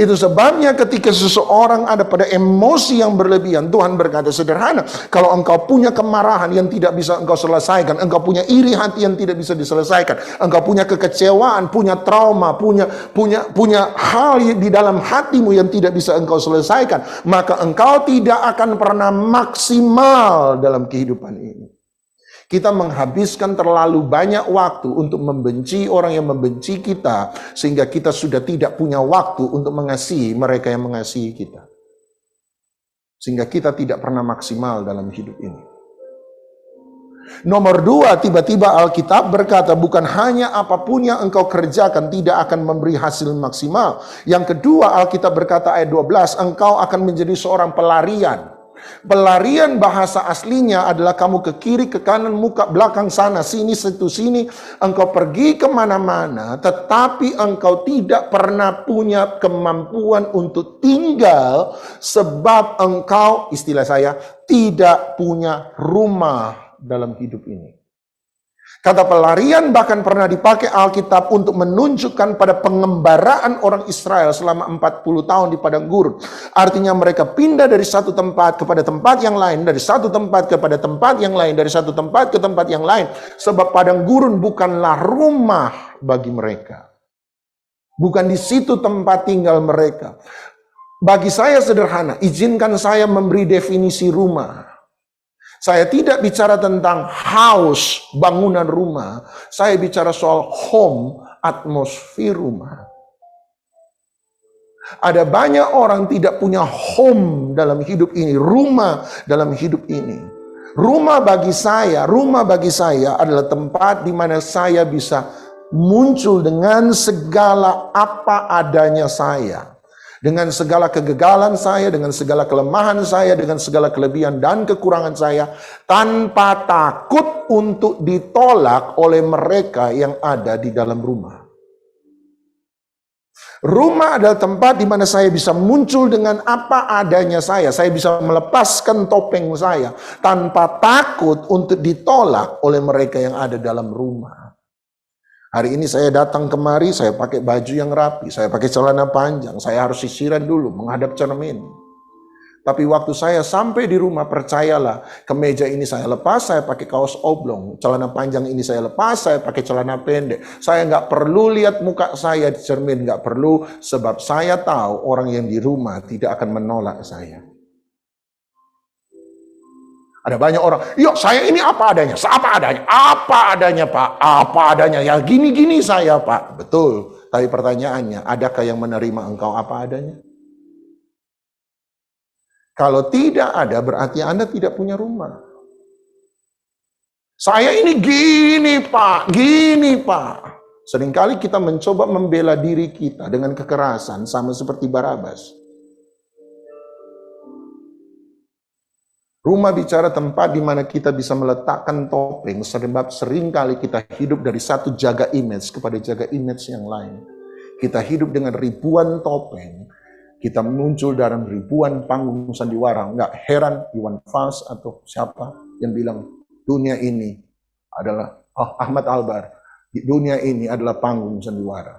Itu sebabnya ketika seseorang ada pada emosi yang berlebihan, Tuhan berkata sederhana, kalau engkau punya kemarahan yang tidak bisa engkau selesaikan, engkau punya iri hati yang tidak bisa diselesaikan, engkau punya kekecewaan, punya trauma, punya hal di dalam hatimu yang tidak bisa engkau selesaikan, maka engkau tidak akan pernah maksimal dalam kehidupan ini. Kita menghabiskan terlalu banyak waktu untuk membenci orang yang membenci kita, sehingga kita sudah tidak punya waktu untuk mengasihi mereka yang mengasihi kita. Sehingga kita tidak pernah maksimal dalam hidup ini. Nomor 2, tiba-tiba Alkitab berkata, bukan hanya apapun yang engkau kerjakan tidak akan memberi hasil maksimal. Yang kedua, Alkitab berkata ayat 12, engkau akan menjadi seorang pelarian. Pelarian bahasa aslinya adalah kamu ke kiri, ke kanan, muka, belakang, sana, sini, situ, sini. Engkau pergi kemana-mana, tetapi engkau tidak pernah punya kemampuan untuk tinggal, sebab engkau, istilah saya, tidak punya rumah dalam hidup ini. Kata pelarian bahkan pernah dipakai Alkitab untuk menunjukkan pada pengembaraan orang Israel selama 40 tahun di padang gurun. Artinya mereka pindah dari satu tempat kepada tempat yang lain, dari satu tempat kepada tempat yang lain, dari satu tempat ke tempat yang lain. Sebab padang gurun bukanlah rumah bagi mereka. Bukan di situ tempat tinggal mereka. Bagi saya sederhana, izinkan saya memberi definisi rumah. Saya tidak bicara tentang house, bangunan rumah. Saya bicara soal home, atmosfer rumah. Ada banyak orang tidak punya home dalam hidup ini, rumah dalam hidup ini. Rumah bagi saya adalah tempat di mana saya bisa muncul dengan segala apa adanya saya. Dengan segala kegagalan saya, dengan segala kelemahan saya, dengan segala kelebihan dan kekurangan saya, tanpa takut untuk ditolak oleh mereka yang ada di dalam rumah. Rumah adalah tempat di mana saya bisa muncul dengan apa adanya saya. Saya bisa melepaskan topeng saya tanpa takut untuk ditolak oleh mereka yang ada dalam rumah. Hari ini saya datang kemari, saya pakai baju yang rapi, saya pakai celana panjang, saya harus sisiran dulu menghadap cermin. Tapi waktu saya sampai di rumah, percayalah, kemeja ini saya lepas, saya pakai kaos oblong, celana panjang ini saya lepas, saya pakai celana pendek. Saya nggak perlu lihat muka saya di cermin, nggak perlu, sebab saya tahu orang yang di rumah tidak akan menolak saya. Ada banyak orang, yuk saya ini apa adanya, apa adanya Pak, apa adanya, ya gini-gini saya Pak. Betul, tapi pertanyaannya, adakah yang menerima engkau apa adanya? Kalau tidak ada, berarti Anda tidak punya rumah. Saya ini gini Pak. Seringkali kita mencoba membela diri kita dengan kekerasan, sama seperti Barabas. Rumah bicara tempat di mana kita bisa meletakkan topeng, sebab seringkali kita hidup dari satu jaga image kepada jaga image yang lain. Kita hidup dengan ribuan topeng, kita muncul dalam ribuan panggung sandiwara. Nggak heran Iwan Fals atau siapa yang bilang dunia ini adalah Ahmad Albar, dunia ini adalah panggung sandiwara.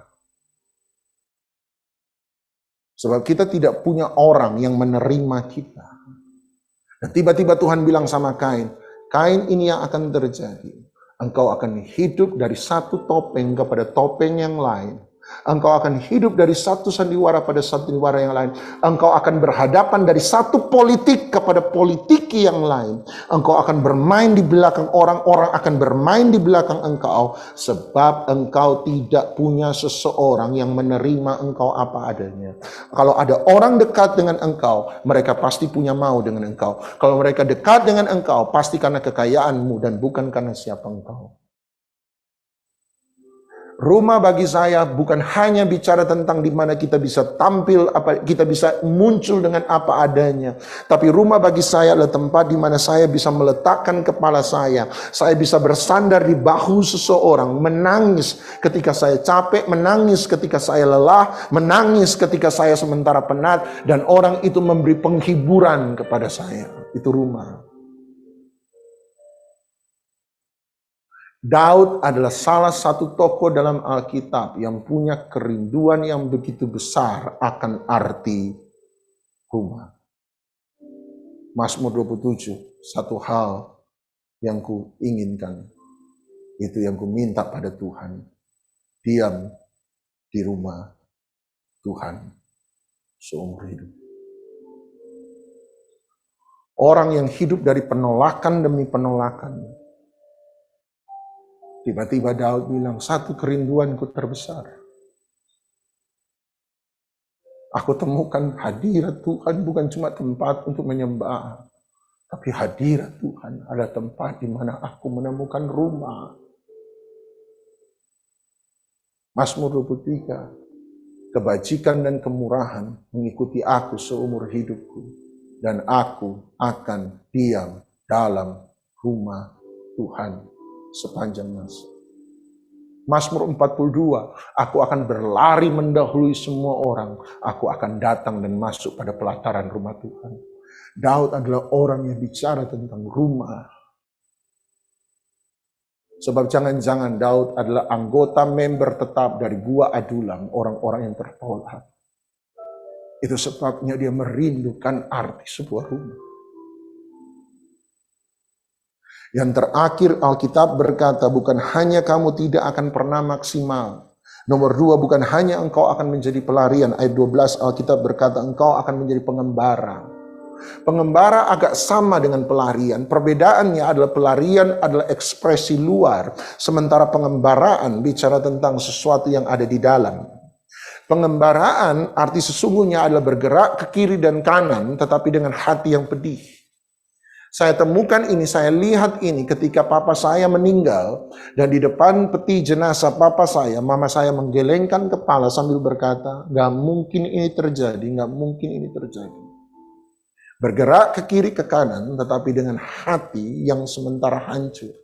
Sebab kita tidak punya orang yang menerima kita. Dan tiba-tiba Tuhan bilang sama Kain, Kain, ini yang akan terjadi. Engkau akan hidup dari satu topeng kepada topeng yang lain. Engkau akan hidup dari satu sandiwara pada sandiwara yang lain. Engkau akan berhadapan dari satu politik kepada politik yang lain. Engkau akan bermain di belakang orang akan bermain di belakang engkau. Sebab engkau tidak punya seseorang yang menerima engkau apa adanya. Kalau ada orang dekat dengan engkau, mereka pasti punya mau dengan engkau. Kalau mereka dekat dengan engkau, pasti karena kekayaanmu dan bukan karena siapa engkau. Rumah bagi saya bukan hanya bicara tentang di mana kita bisa tampil, kita bisa muncul dengan apa adanya. Tapi rumah bagi saya adalah tempat di mana saya bisa meletakkan kepala saya. Saya bisa bersandar di bahu seseorang, menangis ketika saya capek, menangis ketika saya lelah, menangis ketika saya sementara penat, dan orang itu memberi penghiburan kepada saya. Itu rumah. Daud adalah salah satu tokoh dalam Alkitab yang punya kerinduan yang begitu besar akan arti rumah. Mazmur 27, satu hal yang ku inginkan, itu yang ku minta pada Tuhan, diam di rumah Tuhan seumur hidup. Orang yang hidup dari penolakan demi penolakan, tiba-tiba Daud bilang, satu kerinduanku terbesar. Aku temukan hadirat Tuhan bukan cuma tempat untuk menyembah, tapi hadirat Tuhan ada tempat di mana aku menemukan rumah. Mazmur 23, kebajikan dan kemurahan mengikuti aku seumur hidupku, dan aku akan diam dalam rumah Tuhan sepanjang masa. Mazmur 42, aku akan berlari mendahului semua orang, aku akan datang dan masuk pada pelataran rumah Tuhan. Daud adalah orang yang bicara tentang rumah. Sebab jangan-jangan Daud adalah anggota member tetap dari Gua Adulam, orang-orang yang tertolak. Itu sebabnya dia merindukan arti sebuah rumah. Yang terakhir Alkitab berkata, bukan hanya kamu tidak akan pernah maksimal. Nomor 2, bukan hanya engkau akan menjadi pelarian. Ayat 12 Alkitab berkata, engkau akan menjadi pengembara. Pengembara agak sama dengan pelarian. Perbedaannya adalah pelarian adalah ekspresi luar. Sementara pengembaraan bicara tentang sesuatu yang ada di dalam. Pengembaraan arti sesungguhnya adalah bergerak ke kiri dan kanan, tetapi dengan hati yang pedih. Saya temukan ini, saya lihat ini ketika papa saya meninggal, dan di depan peti jenazah papa saya, mama saya menggelengkan kepala sambil berkata, gak mungkin ini terjadi, gak mungkin ini terjadi. Bergerak ke kiri ke kanan, tetapi dengan hati yang sementara hancur.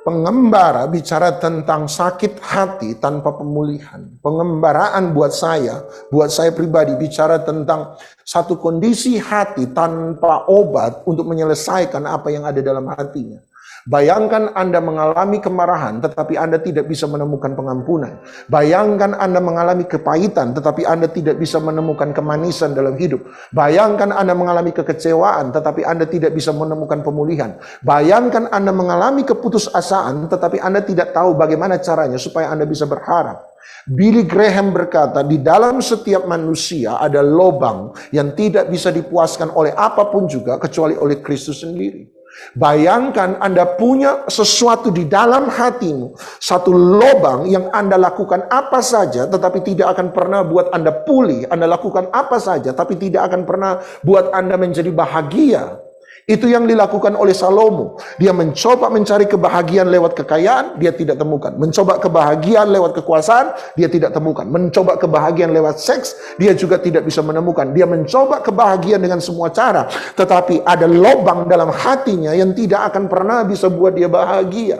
Pengembara bicara tentang sakit hati tanpa pemulihan. Pengembaraan buat saya pribadi bicara tentang satu kondisi hati tanpa obat untuk menyelesaikan apa yang ada dalam hatinya. Bayangkan Anda mengalami kemarahan tetapi Anda tidak bisa menemukan pengampunan. Bayangkan Anda mengalami kepahitan tetapi Anda tidak bisa menemukan kemanisan dalam hidup. Bayangkan Anda mengalami kekecewaan tetapi Anda tidak bisa menemukan pemulihan. Bayangkan Anda mengalami keputusasaan tetapi Anda tidak tahu bagaimana caranya supaya Anda bisa berharap. Billy Graham berkata, di dalam setiap manusia ada lubang yang tidak bisa dipuaskan oleh apapun juga kecuali oleh Kristus sendiri. Bayangkan Anda punya sesuatu di dalam hatimu, satu lubang yang Anda lakukan apa saja tetapi tidak akan pernah buat Anda pulih. Anda lakukan apa saja tapi tidak akan pernah buat Anda menjadi bahagia. Itu yang dilakukan oleh Salomo. Dia mencoba mencari kebahagiaan lewat kekayaan, dia tidak temukan. Mencoba kebahagiaan lewat kekuasaan, dia tidak temukan. Mencoba kebahagiaan lewat seks, dia juga tidak bisa menemukan. Dia mencoba kebahagiaan dengan semua cara, tetapi ada lubang dalam hatinya yang tidak akan pernah bisa buat dia bahagia.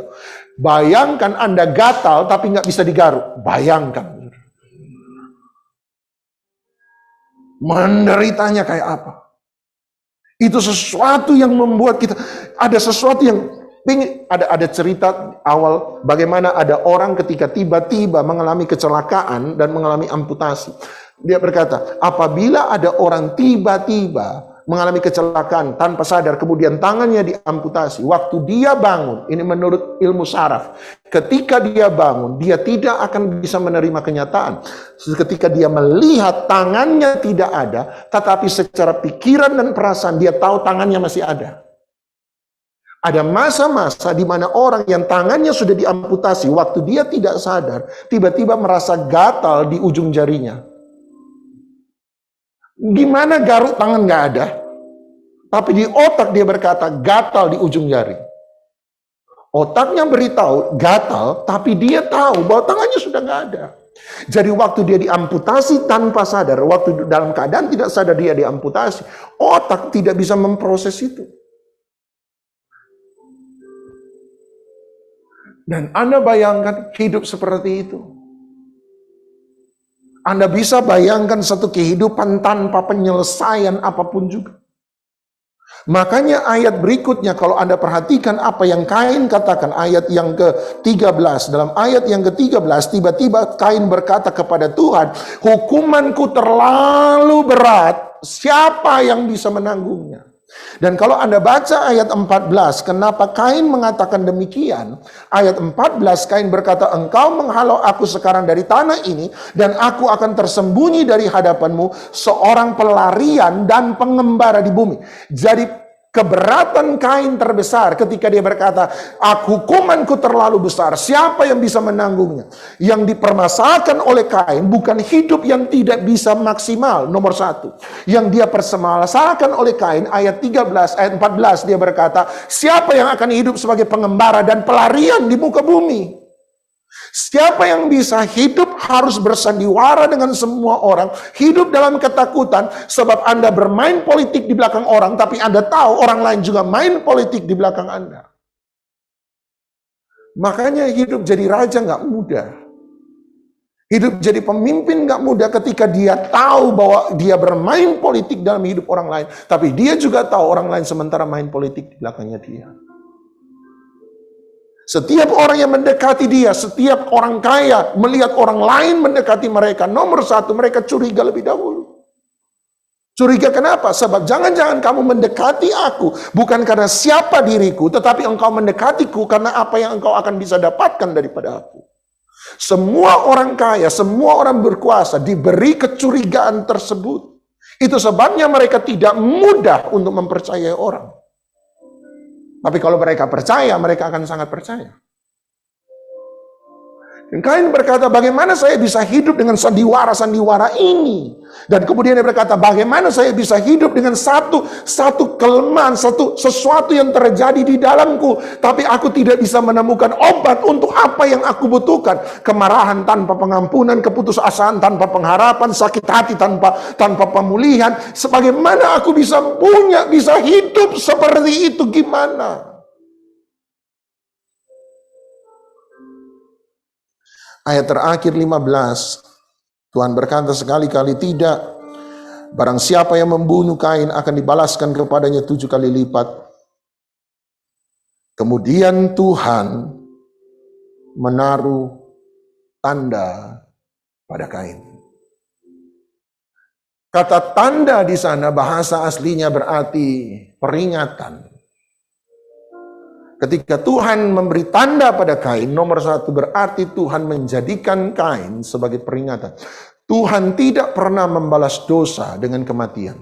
Bayangkan Anda gatal tapi nggak bisa digaruk. Bayangkan. Menderitanya kayak apa? Itu sesuatu yang membuat kita, ada sesuatu yang ada cerita awal bagaimana ada orang ketika tiba-tiba mengalami kecelakaan dan mengalami amputasi. Dia berkata, apabila ada orang tiba-tiba mengalami kecelakaan tanpa sadar, kemudian tangannya diamputasi, waktu dia bangun, ini menurut ilmu saraf, ketika dia bangun, dia tidak akan bisa menerima kenyataan. Ketika dia melihat tangannya tidak ada, tetapi secara pikiran dan perasaan dia tahu tangannya masih ada. Ada masa-masa di mana orang yang tangannya sudah diamputasi, waktu dia tidak sadar, tiba-tiba merasa gatal di ujung jarinya. Gimana garuk tangan nggak ada? Tapi di otak dia berkata gatal di ujung jari. Otaknya beritahu gatal, tapi dia tahu bahwa tangannya sudah nggak ada. Jadi waktu dia diamputasi tanpa sadar, waktu dalam keadaan tidak sadar dia diamputasi, otak tidak bisa memproses itu. Dan Anda bayangkan hidup seperti itu. Anda bisa bayangkan satu kehidupan tanpa penyelesaian apapun juga. Makanya ayat berikutnya kalau Anda perhatikan apa yang Kain katakan, ayat yang ke-13. Dalam ayat yang ke-13 tiba-tiba Kain berkata kepada Tuhan, hukumanku terlalu berat, siapa yang bisa menanggungnya? Dan kalau Anda baca ayat 14, kenapa Kain mengatakan demikian? Ayat 14 Kain berkata, engkau menghalau aku sekarang dari tanah ini, dan aku akan tersembunyi dari hadapanmu, seorang pelarian dan pengembara di bumi. Jadi keberatan Kain terbesar ketika dia berkata, hukumanku terlalu besar, siapa yang bisa menanggungnya? Yang dipermasalahkan oleh Kain bukan hidup yang tidak bisa maksimal, nomor satu. Yang dia permasalahkan oleh Kain, ayat 13, ayat 14, dia berkata, siapa yang akan hidup sebagai pengembara dan pelarian di muka bumi? Siapa yang bisa hidup harus bersandiwara dengan semua orang, hidup dalam ketakutan, sebab Anda bermain politik di belakang orang, tapi Anda tahu orang lain juga main politik di belakang Anda. Makanya hidup jadi raja nggak mudah. Hidup jadi pemimpin nggak mudah ketika dia tahu bahwa dia bermain politik dalam hidup orang lain, tapi dia juga tahu orang lain sementara main politik di belakangnya dia. Setiap orang yang mendekati dia, setiap orang kaya melihat orang lain mendekati mereka, nomor satu mereka curiga lebih dahulu. Curiga kenapa? Sebab jangan-jangan kamu mendekati aku bukan karena siapa diriku, tetapi engkau mendekatiku karena apa yang engkau akan bisa dapatkan daripada aku. Semua orang kaya, semua orang berkuasa diberi kecurigaan tersebut. Itu sebabnya mereka tidak mudah untuk mempercayai orang. Tapi kalau mereka percaya, mereka akan sangat percaya. Dan Kain berkata, bagaimana saya bisa hidup dengan sandiwara-sandiwara ini? Dan kemudian dia berkata, bagaimana saya bisa hidup dengan satu kelemahan, sesuatu yang terjadi di dalamku, tapi aku tidak bisa menemukan obat untuk apa yang aku butuhkan. Kemarahan tanpa pengampunan, keputusasaan tanpa pengharapan, sakit hati tanpa pemulihan. Sebagaimana aku bisa hidup seperti itu, gimana? Ayat terakhir 15, Tuhan berkata sekali-kali tidak. Barang siapa yang membunuh Kain akan dibalaskan kepadanya 7 kali lipat. Kemudian Tuhan menaruh tanda pada Kain. Kata tanda di sana bahasa aslinya berarti peringatan. Ketika Tuhan memberi tanda pada Kain, nomor satu berarti Tuhan menjadikan Kain sebagai peringatan. Tuhan tidak pernah membalas dosa dengan kematian.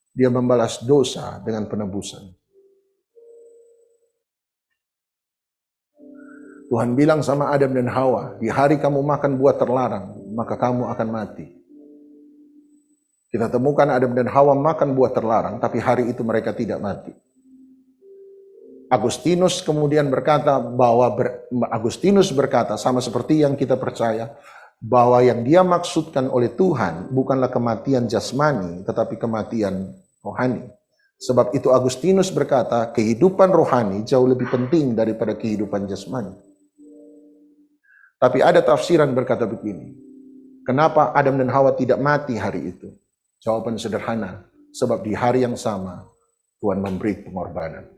Dia membalas dosa dengan penebusan. Tuhan bilang sama Adam dan Hawa, di hari kamu makan buah terlarang, maka kamu akan mati. Kita temukan Adam dan Hawa makan buah terlarang, tapi hari itu mereka tidak mati. Agustinus kemudian berkata sama seperti yang kita percaya, bahwa yang dia maksudkan oleh Tuhan bukanlah kematian jasmani, tetapi kematian rohani. Sebab itu Agustinus berkata, kehidupan rohani jauh lebih penting daripada kehidupan jasmani. Tapi ada tafsiran berkata begini, kenapa Adam dan Hawa tidak mati hari itu? Jawaban sederhana, sebab di hari yang sama Tuhan memberi pengorbanan.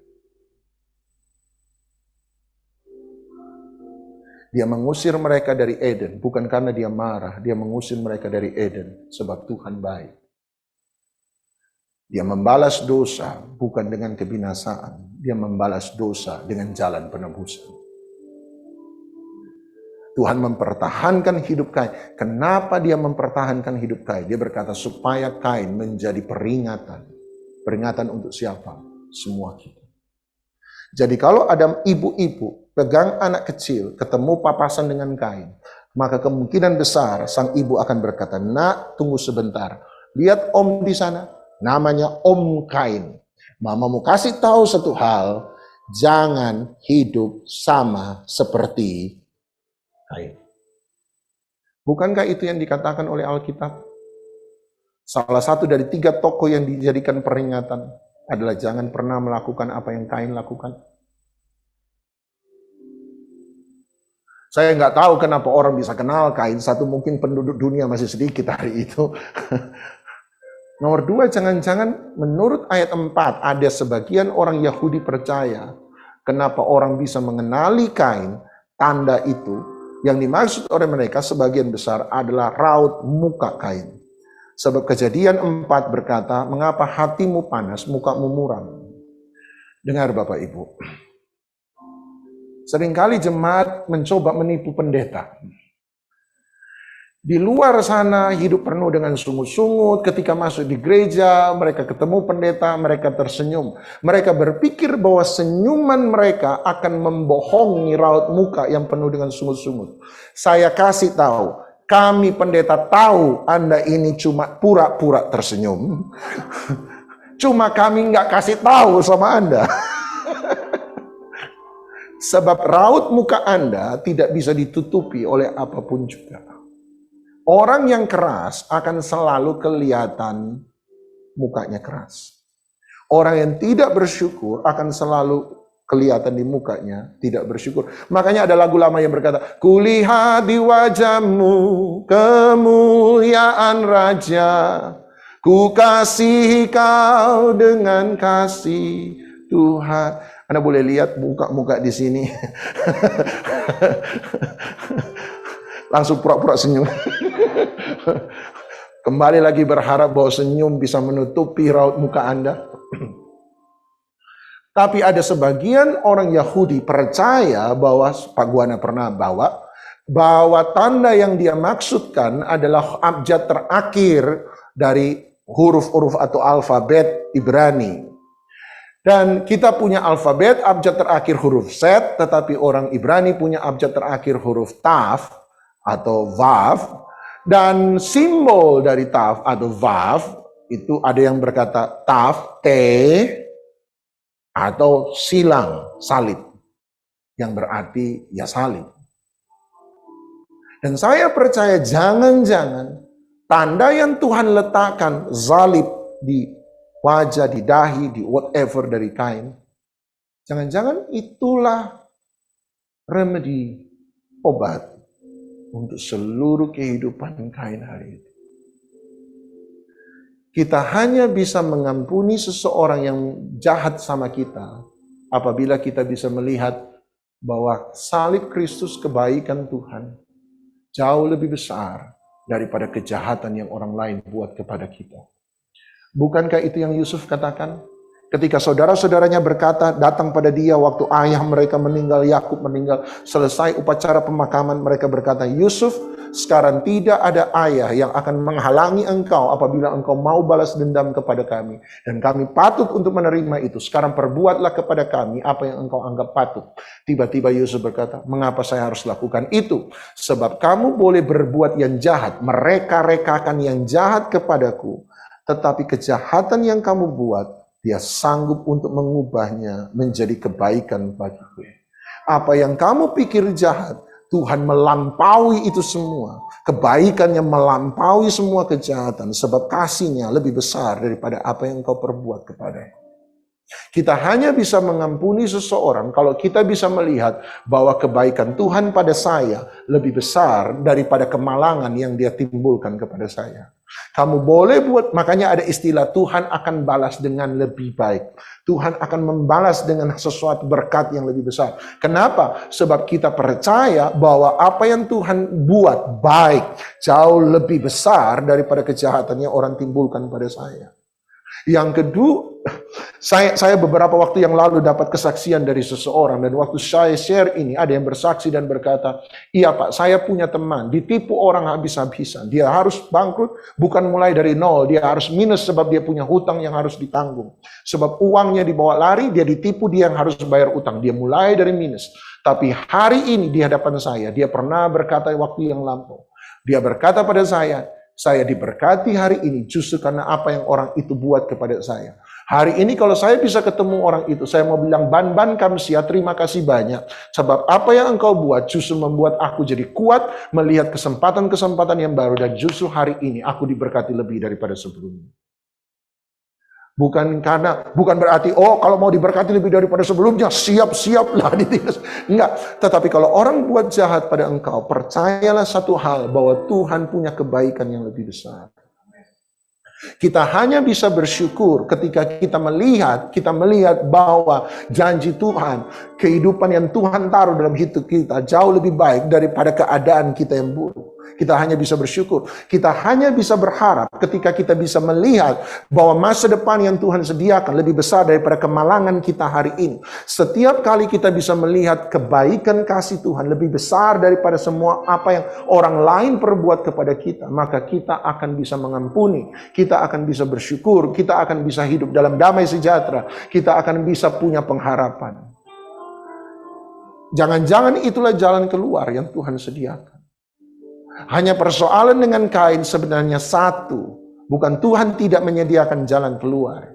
Dia mengusir mereka dari Eden, bukan karena dia marah. Dia mengusir mereka dari Eden, sebab Tuhan baik. Dia membalas dosa, bukan dengan kebinasaan. Dia membalas dosa dengan jalan penebusan. Tuhan mempertahankan hidup Kain. Kenapa dia mempertahankan hidup Kain? Dia berkata, supaya Kain menjadi peringatan. Peringatan untuk siapa? Semua kita. Jadi kalau ada ibu-ibu pegang anak kecil, ketemu papasan dengan Kain, maka kemungkinan besar sang ibu akan berkata, nak tunggu sebentar, lihat om di sana, namanya Om Kain. Mama mau kasih tahu satu hal, jangan hidup sama seperti Kain. Bukankah itu yang dikatakan oleh Alkitab? Salah satu dari 3 tokoh yang dijadikan peringatan adalah jangan pernah melakukan apa yang Kain lakukan. Saya nggak tahu kenapa orang bisa kenal Kain. Satu, mungkin penduduk dunia masih sedikit hari itu. Nomor dua, jangan-jangan menurut ayat 4 ada sebagian orang Yahudi percaya kenapa orang bisa mengenali kain, tanda itu yang dimaksud oleh mereka sebagian besar adalah raut muka kain. Sebab Kejadian 4 berkata, mengapa hatimu panas, mukamu muram. Dengar Bapak Ibu, seringkali jemaat mencoba menipu pendeta. Di luar sana hidup penuh dengan sungut-sungut, ketika masuk di gereja, mereka ketemu pendeta, mereka tersenyum. Mereka berpikir bahwa senyuman mereka akan membohongi raut muka yang penuh dengan sungut-sungut. Saya kasih tahu, kami pendeta tahu Anda ini cuma pura-pura tersenyum. Cuma kami nggak kasih tahu sama Anda. Sebab raut muka Anda tidak bisa ditutupi oleh apapun juga. Orang yang keras akan selalu kelihatan mukanya keras. Orang yang tidak bersyukur akan selalu kelihatan di mukanya tidak bersyukur. Makanya ada lagu lama yang berkata, kulihat di wajahmu kemuliaan Raja, ku kasihi kau dengan kasih Tuhan. Anda boleh lihat muka-muka di sini. Langsung pura-pura senyum. Kembali lagi berharap bahwa senyum bisa menutupi raut muka Anda. Tapi ada sebagian orang Yahudi percaya bahwa Pak Guana pernah bawa, bahwa tanda yang dia maksudkan adalah abjad terakhir dari huruf-huruf atau alfabet Ibrani. Dan kita punya alfabet abjad terakhir huruf Z, tetapi orang Ibrani punya abjad terakhir huruf Taf atau Vav. Dan simbol dari Taf atau Vav itu ada yang berkata Taf, T, atau silang, salib, yang berarti ya salib. Dan saya percaya jangan-jangan tanda yang Tuhan letakkan, salib di wajah, di dahi, di whatever dari kain, jangan-jangan itulah remedi, obat untuk seluruh kehidupan kain hari itu. Kita hanya bisa mengampuni seseorang yang jahat sama kita apabila kita bisa melihat bahwa salib Kristus, kebaikan Tuhan, jauh lebih besar daripada kejahatan yang orang lain buat kepada kita. Bukankah itu yang Yusuf katakan? Ketika saudara-saudaranya berkata, datang pada dia waktu ayah mereka meninggal, Yakub meninggal, selesai upacara pemakaman, mereka berkata, Yusuf, sekarang tidak ada ayah yang akan menghalangi engkau apabila engkau mau balas dendam kepada kami. Dan kami patut untuk menerima itu. Sekarang perbuatlah kepada kami apa yang engkau anggap patut. Tiba-tiba Yusuf berkata, mengapa saya harus lakukan itu? Sebab kamu boleh berbuat yang jahat, mereka-rekakan yang jahat kepadaku. Tetapi kejahatan yang kamu buat, dia sanggup untuk mengubahnya menjadi kebaikan bagiku. Apa yang kamu pikir jahat, Tuhan melampaui itu semua. Kebaikannya melampaui semua kejahatan. Sebab kasihnya lebih besar daripada apa yang kau perbuat kepadanya. Kita hanya bisa mengampuni seseorang kalau kita bisa melihat bahwa kebaikan Tuhan pada saya lebih besar daripada kemalangan yang dia timbulkan kepada saya. Kamu boleh buat, makanya ada istilah Tuhan akan balas dengan lebih baik. Tuhan akan membalas dengan sesuatu berkat yang lebih besar. Kenapa? Sebab kita percaya bahwa apa yang Tuhan buat baik, jauh lebih besar daripada kejahatan yang orang timbulkan pada saya. Yang kedua, saya beberapa waktu yang lalu dapat kesaksian dari seseorang, dan waktu saya share ini ada yang bersaksi dan berkata, iya Pak, saya punya teman ditipu orang habis-habisan. Dia harus bangkrut bukan mulai dari nol, dia harus minus sebab dia punya hutang yang harus ditanggung. Sebab uangnya dibawa lari, dia ditipu, dia yang harus bayar utang. Dia mulai dari minus. Tapi hari ini di hadapan saya, dia pernah berkata waktu yang lampau. Dia berkata pada saya diberkati hari ini justru karena apa yang orang itu buat kepada saya. Hari ini kalau saya bisa ketemu orang itu, saya mau bilang ban kamsia, terima kasih banyak. Sebab apa yang engkau buat justru membuat aku jadi kuat melihat kesempatan-kesempatan yang baru. Dan justru hari ini aku diberkati lebih daripada sebelumnya. Bukan berarti, oh kalau mau diberkati lebih daripada sebelumnya, siap-siaplah ditindas. Enggak, tetapi kalau orang buat jahat pada engkau, percayalah satu hal, bahwa Tuhan punya kebaikan yang lebih besar. Kita hanya bisa bersyukur ketika kita melihat bahwa janji Tuhan, kehidupan yang Tuhan taruh dalam hidup kita jauh lebih baik daripada keadaan kita yang buruk. Kita hanya bisa bersyukur. Kita hanya bisa berharap ketika kita bisa melihat bahwa masa depan yang Tuhan sediakan lebih besar daripada kemalangan kita hari ini. Setiap kali kita bisa melihat kebaikan kasih Tuhan lebih besar daripada semua apa yang orang lain perbuat kepada kita, maka kita akan bisa mengampuni, kita akan bisa bersyukur, kita akan bisa hidup dalam damai sejahtera, kita akan bisa punya pengharapan. Jangan-jangan itulah jalan keluar yang Tuhan sediakan. Hanya persoalan dengan Kain sebenarnya satu. Bukan Tuhan tidak menyediakan jalan keluar.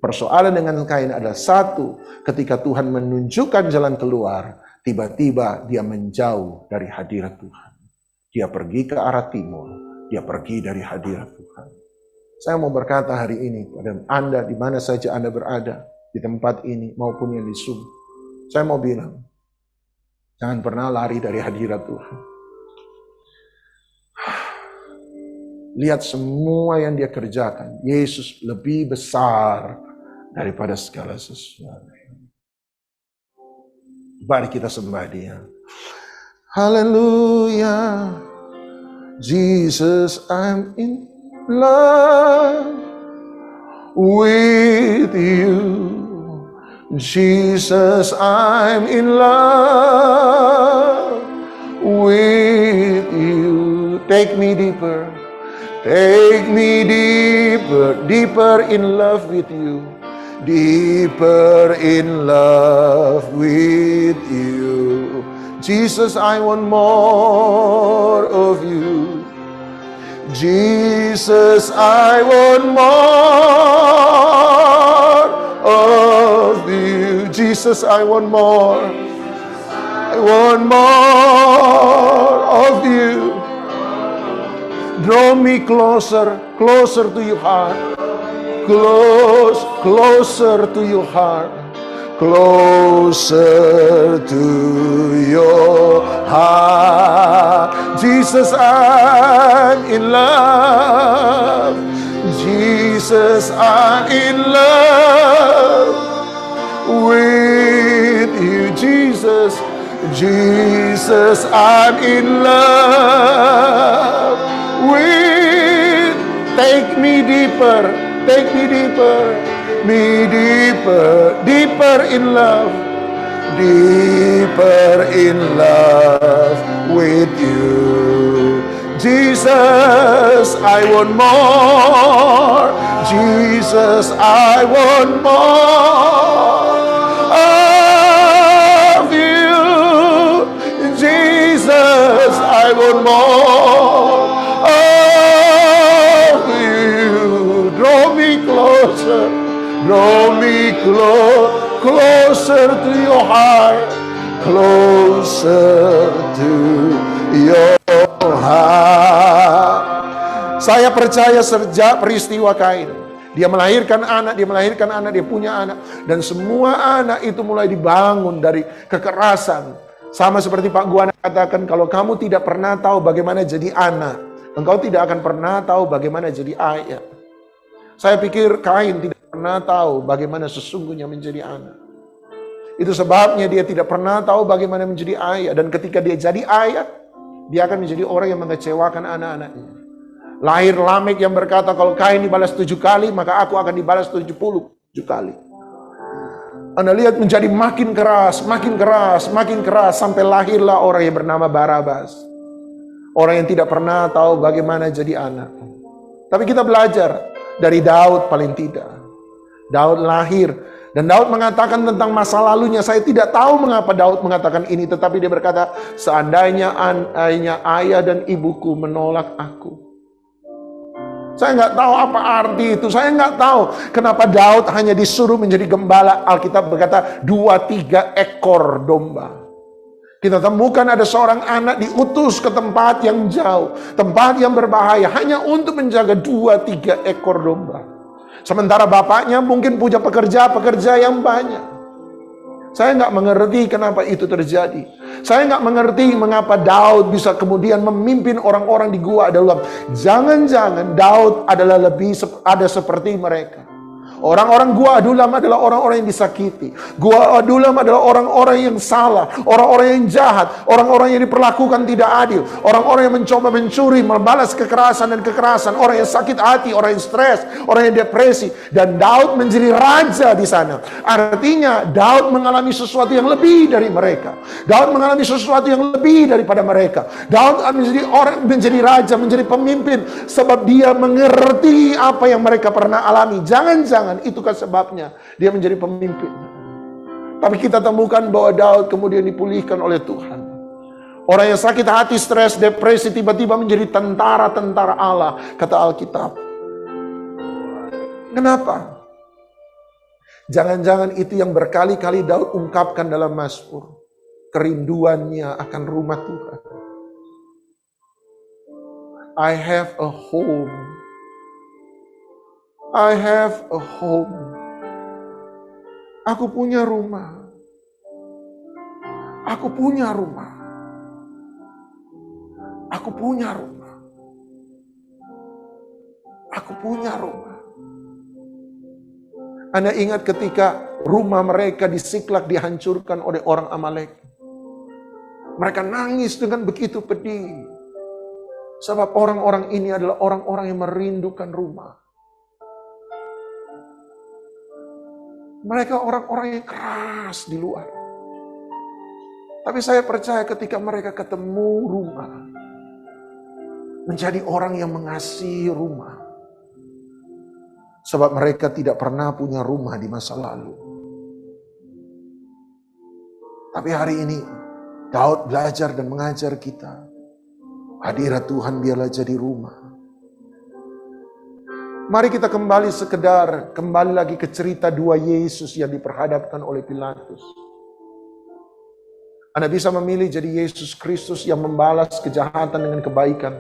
Persoalan dengan Kain adalah satu. Ketika Tuhan menunjukkan jalan keluar, tiba-tiba dia menjauh dari hadirat Tuhan. Dia pergi ke arah timur. Dia pergi dari hadirat Tuhan. Saya mau berkata hari ini pada Anda, di mana saja Anda berada, di tempat ini maupun yang di Zoom. Saya mau bilang, jangan pernah lari dari hadirat Tuhan. Lihat semua yang dia kerjakan. Yesus lebih besar daripada segala sesuatu. Mari kita sembah dia. Haleluya. Jesus, I'm in love with you. Jesus, I'm in love with you. Take me deeper. Take me deeper, deeper in love with you. Deeper in love with you. Jesus, I want more of you. Jesus, I want more of you. Jesus, I want more. I want more of you. Draw me closer, closer to your heart. Closer to your heart. Closer to your heart. Jesus, I'm in love. Jesus, I'm in love with you. Jesus, Jesus, I'm in love with. Take me deeper, deeper in love with you. Jesus, I want more. Jesus, I want more of you. Jesus, I want more of you. Draw me closer to your heart, closer to your heart. Saya percaya sejak peristiwa Kain, dia melahirkan anak, dia punya anak, dan semua anak itu mulai dibangun dari kekerasan. Sama seperti Pak Guana katakan, kalau kamu tidak pernah tahu bagaimana jadi anak, engkau tidak akan pernah tahu bagaimana jadi ayah. Saya pikir Kain tidak pernah tahu bagaimana sesungguhnya menjadi anak. Itu sebabnya dia tidak pernah tahu bagaimana menjadi ayah. Dan ketika dia jadi ayah, dia akan menjadi orang yang mengecewakan anak-anaknya. Lahir Lamek yang berkata, kalau Kain dibalas 7 kali, maka aku akan dibalas 77 kali. Anda lihat menjadi makin keras, sampai lahirlah orang yang bernama Barabas. Orang yang tidak pernah tahu bagaimana jadi anak. Tapi kita belajar dari Daud paling tidak. Daud lahir, dan Daud mengatakan tentang masa lalunya. Saya tidak tahu mengapa Daud mengatakan ini, tetapi dia berkata, seandainya ayah dan ibuku menolak aku. Saya nggak tahu apa arti itu. Saya nggak tahu kenapa Daud hanya disuruh menjadi gembala. Alkitab berkata 2-3 ekor domba. Kita temukan ada seorang anak diutus ke tempat yang jauh, tempat yang berbahaya, hanya untuk menjaga 2-3 ekor domba. Sementara bapaknya mungkin punya pekerja yang banyak. Saya nggak mengerti kenapa itu terjadi. Saya nggak mengerti mengapa Daud bisa kemudian memimpin orang-orang di gua Adulam. Jangan-jangan Daud adalah ada seperti mereka. Orang-orang gua Adulam adalah orang-orang yang disakiti. Gua Adulam adalah orang-orang yang salah, orang-orang yang jahat, orang-orang yang diperlakukan tidak adil, orang-orang yang mencoba mencuri, membalas kekerasan dan kekerasan, orang yang sakit hati, orang yang stres, orang yang depresi. Dan Daud menjadi raja di sana. Artinya Daud mengalami sesuatu yang lebih dari mereka. Daud mengalami sesuatu yang lebih daripada mereka. Daud menjadi raja, menjadi pemimpin sebab dia mengerti apa yang mereka pernah alami. Jangan-jangan itukah sebabnya dia menjadi pemimpin. Tapi kita temukan bahwa Daud kemudian dipulihkan oleh Tuhan. Orang yang sakit hati, stres, depresi tiba-tiba menjadi tentara-tentara Allah, kata Alkitab. Kenapa? Jangan-jangan itu yang berkali-kali Daud ungkapkan dalam Mazmur, kerinduannya akan rumah Tuhan. I have a home. I have a home. Aku punya rumah. Aku punya rumah. Aku punya rumah. Aku punya rumah. Anda ingat ketika rumah mereka di Siklak dihancurkan oleh orang Amalek. Mereka nangis dengan begitu pedih. Sebab orang-orang ini adalah orang-orang yang merindukan rumah. Mereka orang-orang yang keras di luar. Tapi saya percaya ketika mereka ketemu rumah, menjadi orang yang mengasihi rumah. Sebab mereka tidak pernah punya rumah di masa lalu. Tapi hari ini, Daud belajar dan mengajar kita. Hadirat Tuhan biarlah jadi rumah. Mari kita kembali lagi ke cerita dua Yesus yang diperhadapkan oleh Pilatus. Anda bisa memilih jadi Yesus Kristus yang membalas kejahatan dengan kebaikan.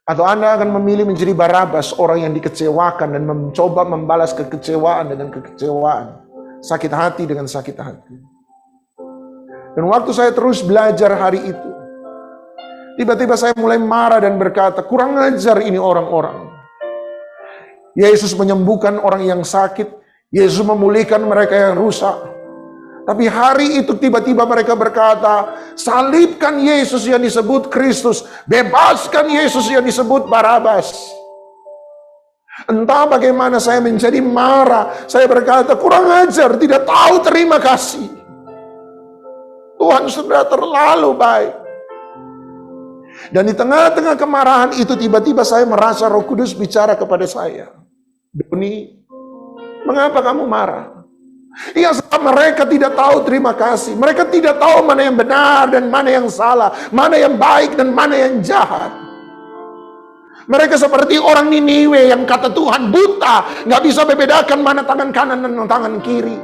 Atau Anda akan memilih menjadi Barabas, orang yang dikecewakan dan mencoba membalas kekecewaan dengan kekecewaan. Sakit hati dengan sakit hati. Dan waktu saya terus belajar hari itu, tiba-tiba saya mulai marah dan berkata, kurang ajar ini orang-orang. Yesus menyembuhkan orang yang sakit. Yesus memulihkan mereka yang rusak. Tapi hari itu tiba-tiba mereka berkata, salibkan Yesus yang disebut Kristus. Bebaskan Yesus yang disebut Barabas. Entah bagaimana saya menjadi marah. Saya berkata, kurang ajar, tidak tahu terima kasih. Tuhan sudah terlalu baik. Dan di tengah-tengah kemarahan itu tiba-tiba saya merasa Roh Kudus bicara kepada saya. Doni, mengapa kamu marah? Iya, mereka tidak tahu terima kasih. Mereka tidak tahu mana yang benar dan mana yang salah. Mana yang baik dan mana yang jahat. Mereka seperti orang Niniwe yang kata Tuhan buta. Gak bisa membedakan mana tangan kanan dan tangan kiri.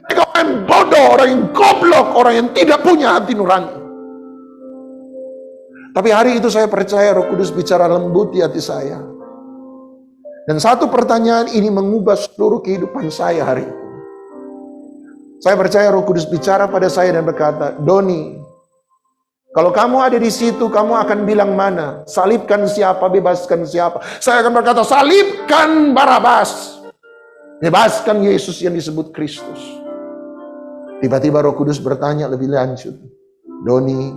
Mereka orang yang bodoh, orang yang goblok, orang yang tidak punya hati nurani. Tapi hari itu saya percaya Roh Kudus bicara lembut di hati saya. Dan satu pertanyaan ini mengubah seluruh kehidupan saya hari itu. Saya percaya Roh Kudus bicara pada saya dan berkata, Doni, kalau kamu ada di situ, kamu akan bilang mana? Salibkan siapa, bebaskan siapa? Saya akan berkata, salibkan Barabas. Bebaskan Yesus yang disebut Kristus. Tiba-tiba Roh Kudus bertanya lebih lanjut. Doni,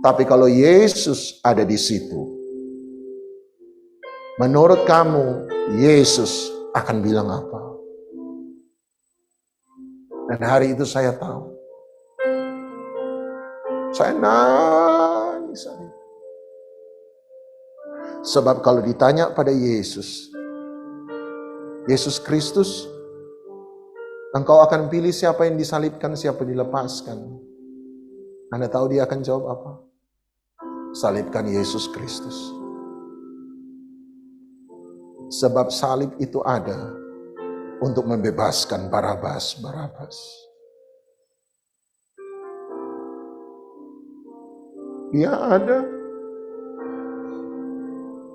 tapi kalau Yesus ada di situ, menurut kamu, Yesus akan bilang apa? Dan hari itu saya tahu. Saya nangis. Sebab kalau ditanya pada Yesus, Yesus Kristus, engkau akan pilih siapa yang disalibkan, siapa yang dilepaskan. Anda tahu dia akan jawab apa? Salibkan Yesus Kristus. Sebab salib itu ada untuk membebaskan Barabas. Dia ada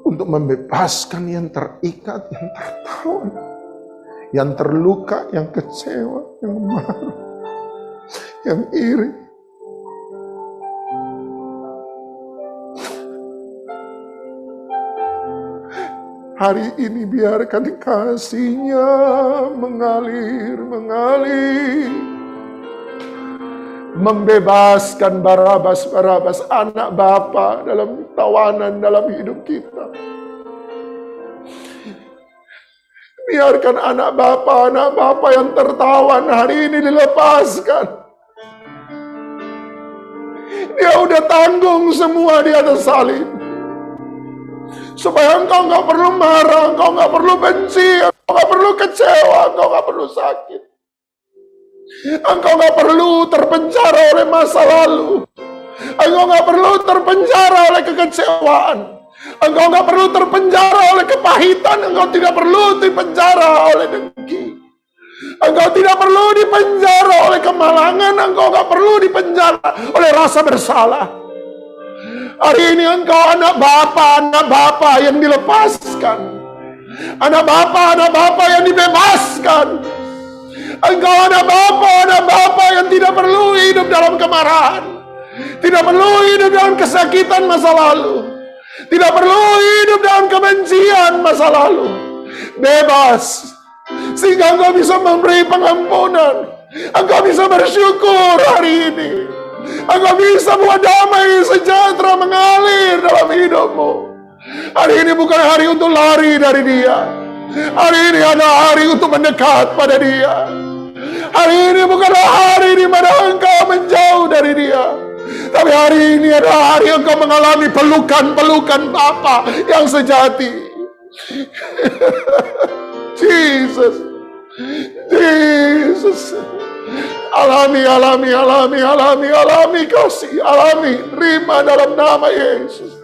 untuk membebaskan yang terikat, yang tertawan, yang terluka, yang kecewa, yang marah. yang iri. Hari ini biarkan kasih-Nya mengalir, membebaskan Barabas, anak Bapa dalam tawanan dalam hidup kita. Biarkan anak Bapa yang tertawan hari ini dilepaskan. Dia udah tanggung semua di atas salib. Supaya engkau nggak perlu marah, engkau nggak perlu benci, engkau nggak perlu kecewa, engkau nggak perlu sakit. Engkau nggak perlu terpenjara oleh masa lalu. Engkau nggak perlu terpenjara oleh kekecewaan. Engkau nggak perlu terpenjara oleh kepahitan. Engkau tidak perlu dipenjara oleh dengki. Engkau tidak perlu dipenjara oleh kemalangan. Engkau nggak perlu dipenjara oleh rasa bersalah. Hari ini engkau anak Bapa yang dilepaskan. Anak Bapa yang dibebaskan. Engkau anak Bapa yang tidak perlu hidup dalam kemarahan. Tidak perlu hidup dalam kesakitan masa lalu. Tidak perlu hidup dalam kebencian masa lalu. Bebas. Sehingga engkau bisa memberi pengampunan. Engkau bisa bersyukur hari ini. Engkau bisa buat damai sejahtera mengalir dalam hidupmu. Hari ini bukan hari untuk lari dari Dia. Hari ini adalah hari untuk mendekat pada Dia. Hari ini bukanlah hari di mana engkau menjauh dari Dia. Tapi hari ini adalah hari engkau mengalami pelukan Bapa yang sejati. Jesus. Alami kasih, alami, terima dalam nama Yesus.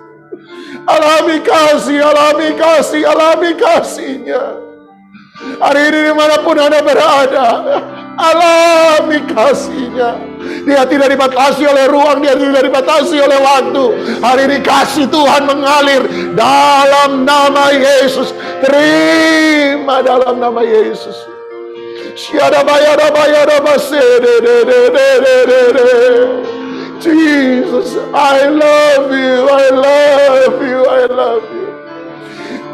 Alami kasih-Nya. Hari ini dimanapun Anda berada, alami kasih-Nya. Dia tidak dibatasi oleh ruang, dia tidak dibatasi oleh waktu. Hari ini kasih Tuhan mengalir dalam nama Yesus. Terima dalam nama Yesus. Jesus, I love you.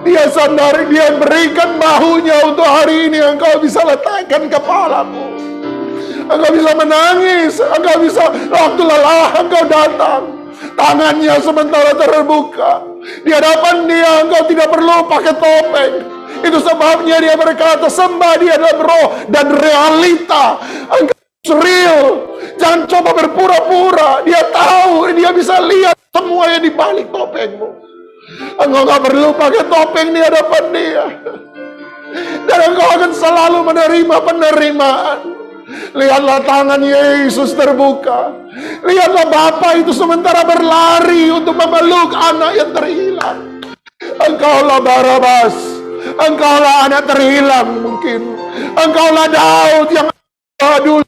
Dia sandari, dia berikan bahunya untuk hari ini engkau bisa letakkan kepalamu. Engkau bisa menangis, engkau bisa waktu lelah engkau datang. Tangannya sementara terbuka. Di hadapan Dia engkau tidak perlu pakai topeng. Itu sebabnya Dia berkata, sembah Dia dalam roh dan realita. Engkau real. Jangan coba berpura-pura. Dia tahu, Dia bisa lihat semua yang di balik topengmu. Engkau gak perlu pakai topeng di hadapan Dia. Dan engkau akan selalu menerima penerimaan. Lihatlah tangan Yesus terbuka. Lihatlah Bapa itu sementara berlari untuk memeluk anak yang terhilang. Engkaulah Barabas. Engkaulah anak terhilang mungkin. Engkaulah Daud yang dulu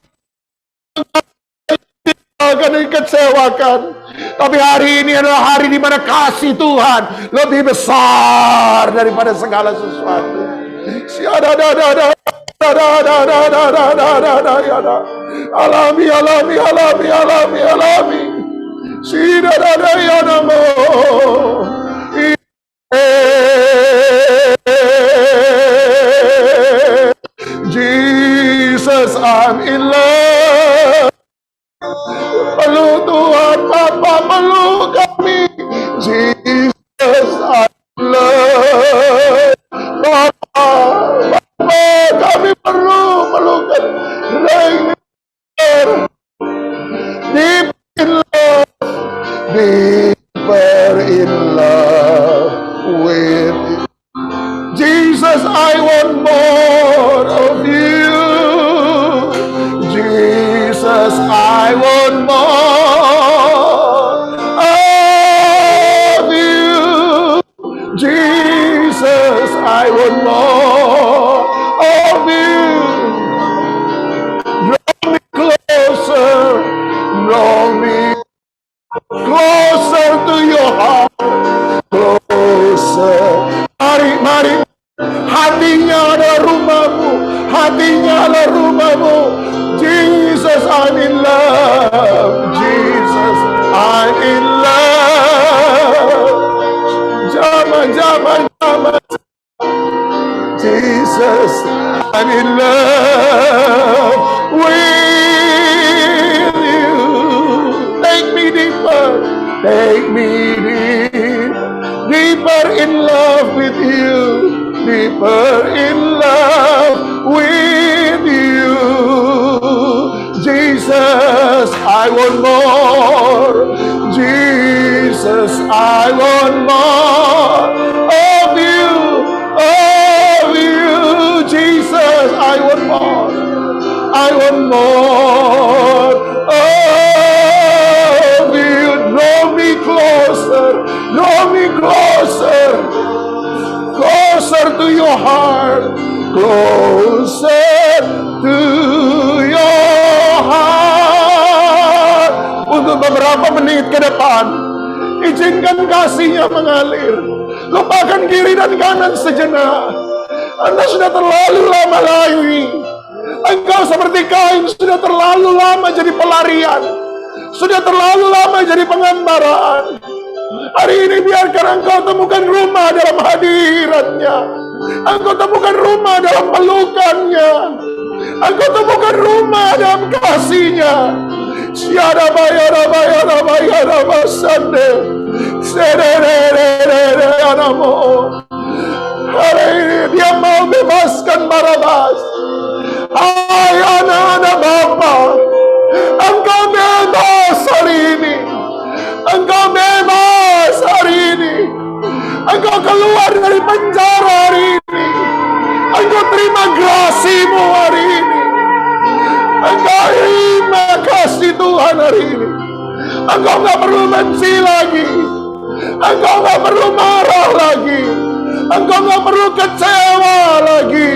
akan dikecewakan. Tapi hari ini adalah hari di mana kasih Tuhan lebih besar daripada segala sesuatu. Alami. Jesus, I'm in love. Peluk Tuhan, Bapa, peluk kami. Jesus, I'm in love. Bapa, kami perlu pelukan. Deeper in love with you. Jesus, I want more of you. Jesus, I want more of you. Jesus, I want more of you. Draw me closer, draw me closer to your heart, closer. Mari, hatinya adalah rumahmu, hatinya adalah rumahmu. Jesus, I'm in love. Jesus, I'm in love with you. Take me deeper, take me deeper in love with you, deeper in love with you. Jesus, I want more. Jesus, I want more of you, of you. Jesus, I want more. I want more of you. Draw me closer, draw me closer, closer to your heart, closer to your heart. Untuk beberapa menit ke depan, izinkan kasih-Nya mengalir. Lupakan kiri dan kanan sejenak. Anda sudah terlalu lama lari. Engkau seperti kain, sudah terlalu lama jadi pelarian, sudah terlalu lama jadi pengambaraan. Hari ini biarkan engkau temukan rumah dalam hadirat-Nya. Engkau temukan rumah dalam pelukan-Nya. Engkau temukan rumah dalam kasih-Nya. Siada bayara bayara bayara basande. Sererererere anamo. Hari ini Dia mau bebaskan Barabas. Hai anak-anak Bapa, engkau bebas hari ini. Engkau bebas hari ini. Engkau keluar dari penjara hari ini. Engkau terima kasih-Mu hari ini. Engkau terima kasih Tuhan hari ini. Engkau gak perlu benci lagi. Engkau gak perlu marah lagi. Engkau gak perlu kecewa lagi.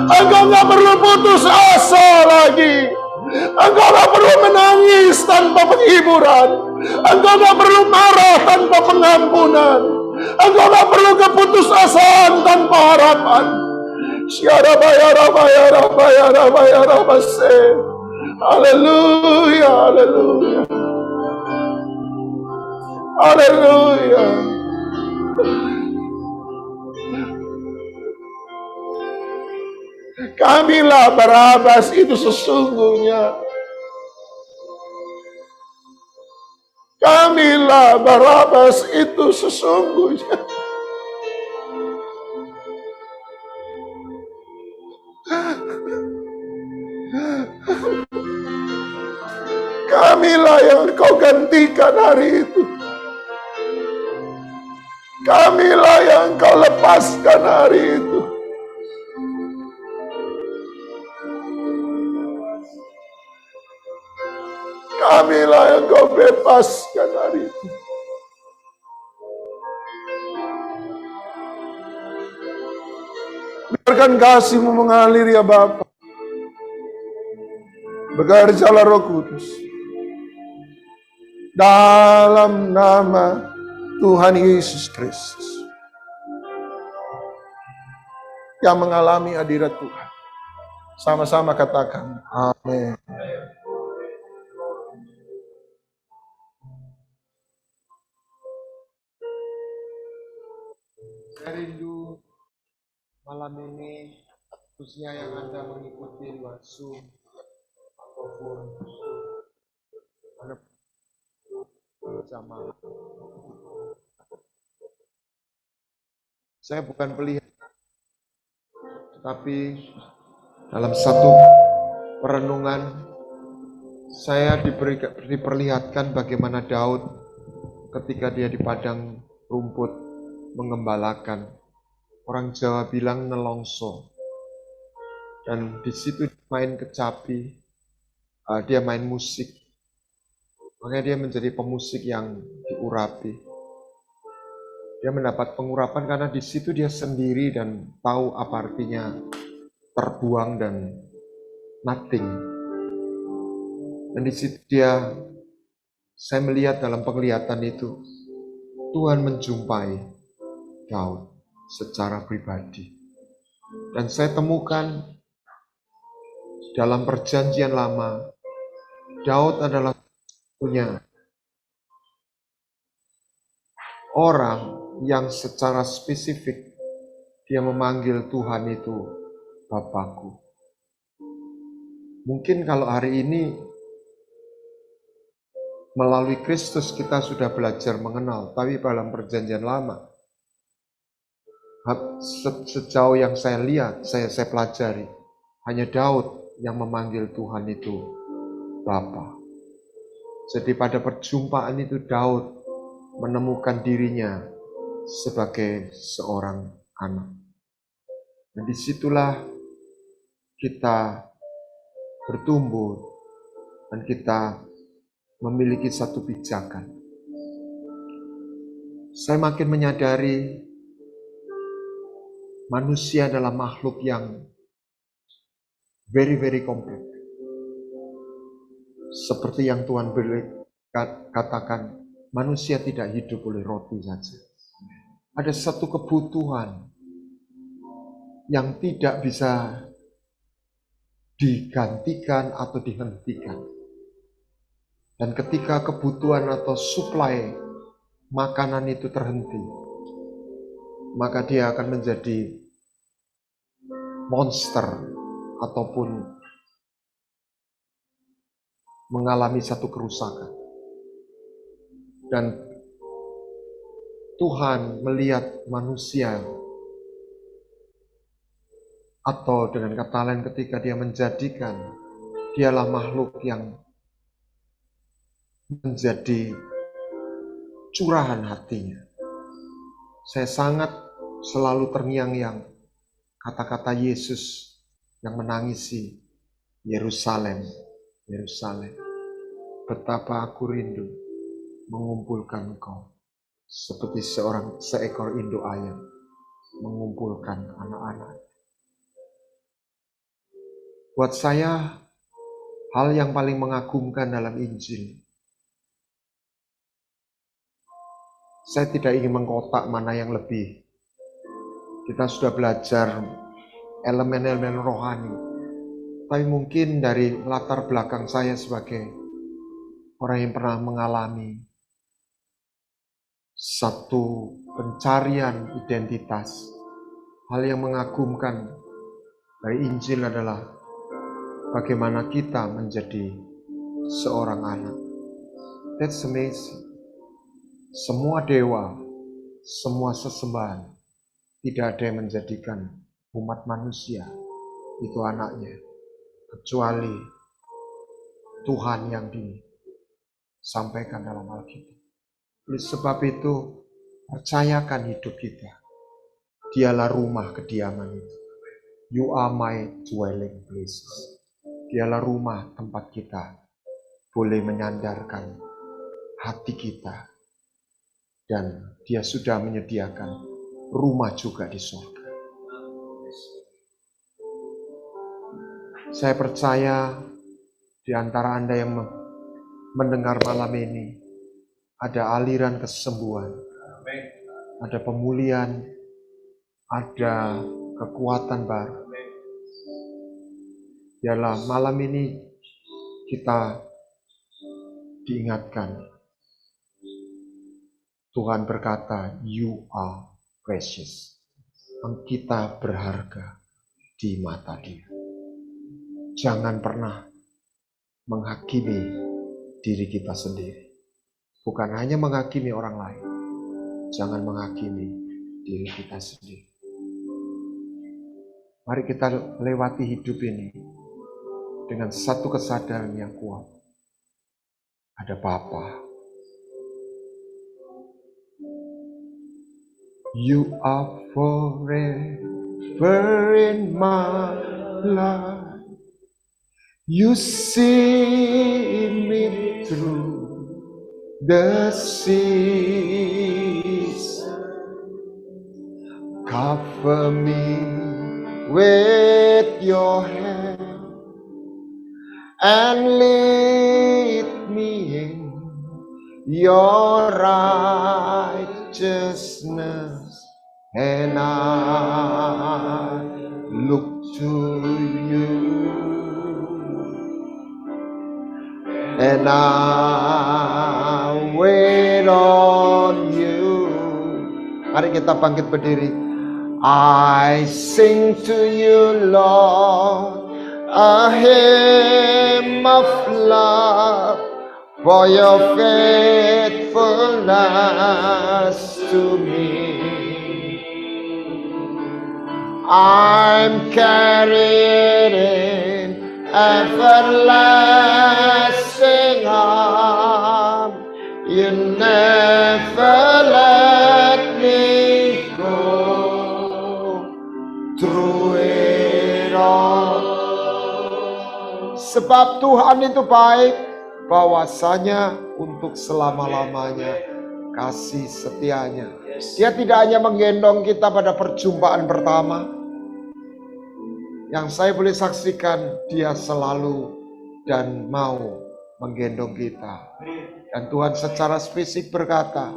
Engkau gak perlu putus asa lagi. Engkau gak perlu menangis tanpa penghiburan. Engkau gak perlu marah tanpa pengampunan. Engkau gak perlu keputusasaan tanpa harapan. Syara bayara bayara bayara bayara base. Haleluya, haleluya. Haleluya. Kamilah Barabas itu sesungguhnya. Kamilah Barabas itu sesungguhnya. Kamilah yang Kau gantikan hari itu. Kamilah yang Kau lepaskan hari itu. Kamilah yang Kau bebaskan hari itu. Biarkan kasih-Mu mengalir ya Bapa. Bekerjalah Roh Kudus. Dalam nama Tuhan Yesus Kristus. Yang mengalami hadirat Tuhan. Sama-sama katakan, amin. Saya rindu malam ini, khususnya yang Anda mengikuti lewat Zoom ataupun bersama. Saya bukan pelihara, tetapi dalam satu perenungan saya diperlihatkan bagaimana Daud ketika dia di padang rumput mengembalakan. Orang Jawa bilang nelongso. Dan di situ main kecapi, dia main musik. Makanya dia menjadi pemusik yang diurapi. Dia mendapat pengurapan karena di situ dia sendiri dan tahu apa artinya terbuang dan nothing. Dan di situ saya melihat dalam penglihatan itu, Tuhan menjumpai Daud secara pribadi. Dan saya temukan dalam perjanjian lama, Daud adalah punya orang yang secara spesifik dia memanggil Tuhan itu Bapakku. Mungkin kalau hari ini melalui Kristus kita sudah belajar mengenal, tapi dalam perjanjian lama, sejauh yang saya lihat, saya pelajari, hanya Daud yang memanggil Tuhan itu Bapa. Jadi pada perjumpaan itu Daud menemukan dirinya sebagai seorang anak. Dan disitulah kita bertumbuh dan kita memiliki satu pijakan. Saya makin menyadari manusia adalah makhluk yang very kompleks. Seperti yang Tuhan katakan, manusia tidak hidup oleh roti saja. Ada satu kebutuhan yang tidak bisa digantikan atau dihentikan. Dan ketika kebutuhan atau suplai makanan itu terhenti, maka dia akan menjadi monster ataupun mengalami satu kerusakan. Dan Tuhan melihat manusia, atau dengan kata lain ketika dia menjadikan dialah makhluk yang menjadi curahan hatinya. Saya sangat selalu terngiang-ngiang kata-kata Yesus yang menangisi Yerusalem, betapa aku rindu mengumpulkan engkau seperti seekor induk ayam mengumpulkan anak-anak. Buat saya, hal yang paling mengagumkan dalam Injil, saya tidak ingin mengkotak mana yang lebih. Kita sudah belajar elemen-elemen rohani. Tapi mungkin dari latar belakang saya sebagai orang yang pernah mengalami satu pencarian identitas, hal yang mengagumkan dari Injil adalah bagaimana kita menjadi seorang anak. That's amazing. Semua dewa, semua sesembahan, tidak ada yang menjadikan umat manusia itu anaknya, kecuali Tuhan yang disampaikan dalam Alkitab. Oleh sebab itu, percayakan hidup kita. Dialah rumah kediaman itu. You are my dwelling place. Dialah rumah tempat kita boleh menyandarkan hati kita. Dan dia sudah menyediakan rumah juga di surga. Saya percaya di antara Anda yang mendengar malam ini, ada aliran kesembuhan, ada pemulihan, ada kekuatan baru. Biarlah malam ini kita diingatkan. Tuhan berkata, you are precious. Kita berharga di mata Dia. Jangan pernah menghakimi diri kita sendiri. Bukan hanya menghakimi orang lain. Jangan menghakimi diri kita sendiri. Mari kita lewati hidup ini dengan satu kesadaran yang kuat. Ada Bapa. You are forever in my life. You see me through the seas. Cover me with your hand and lead me in your righteousness, and I look to you, and I wait on you. Mari kita bangkit berdiri. I sing to you, Lord, a hymn of love for your faithfulness to me. I'm carried in everlasting arms. You never let me go through it all. Sebab Tuhan itu baik, bahwasanya untuk selama-lamanya kasih setianya. Dia tidak hanya menggendong kita pada perjumpaan pertama. Yang saya boleh saksikan, dia selalu dan mau menggendong kita. Dan Tuhan secara spesifik berkata,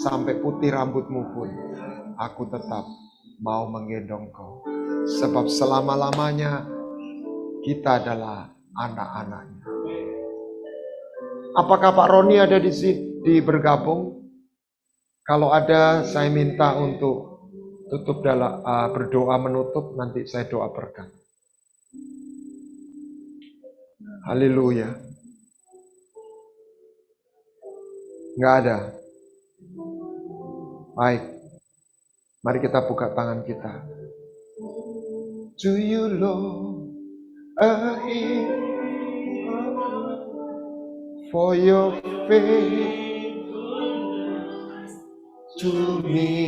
sampai putih rambutmu pun, aku tetap mau menggendong kau. Sebab selama-lamanya kita adalah anak-anaknya. Apakah Pak Roni ada di sini bergabung? Kalau ada, saya minta untuk tutup dalam berdoa menutup, nanti saya doa berkat. Haleluya. Enggak ada. Baik. Mari kita buka tangan kita. To you, Lord, a hymn for your faith to me.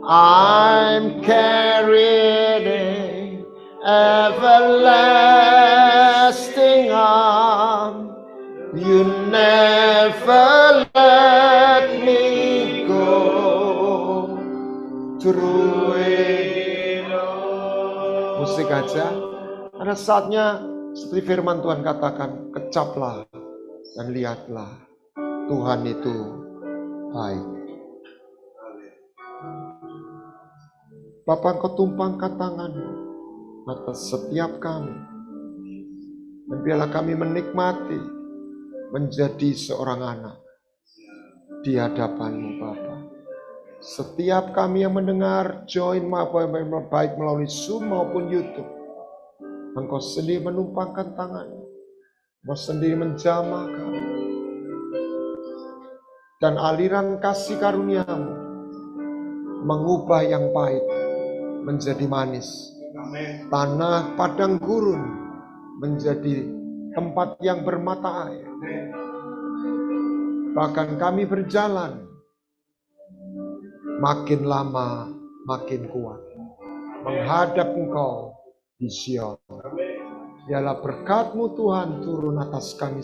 I'm carried in everlasting arms. You never let me go through it all. Musik aja. Ada saatnya seperti firman Tuhan katakan, kecaplah dan lihatlah. Tuhan itu baik. Bapa, Engkau tumpangkan tangan-Mu atas setiap kami. Dan biarlah kami menikmati menjadi seorang anak di hadapan-Mu, Bapa. Setiap kami yang mendengar join baik melalui Zoom maupun YouTube, Engkau sendiri menumpangkan tangan-Mu. Engkau sendiri menjamah kami. Dan aliran kasih karunia-Mu mengubah yang pahit menjadi manis. Tanah padang gurun menjadi tempat yang bermata air. Bahkan kami berjalan makin lama makin kuat menghadap Engkau di Sion. Biarlah berkat-Mu Tuhan turun atas kami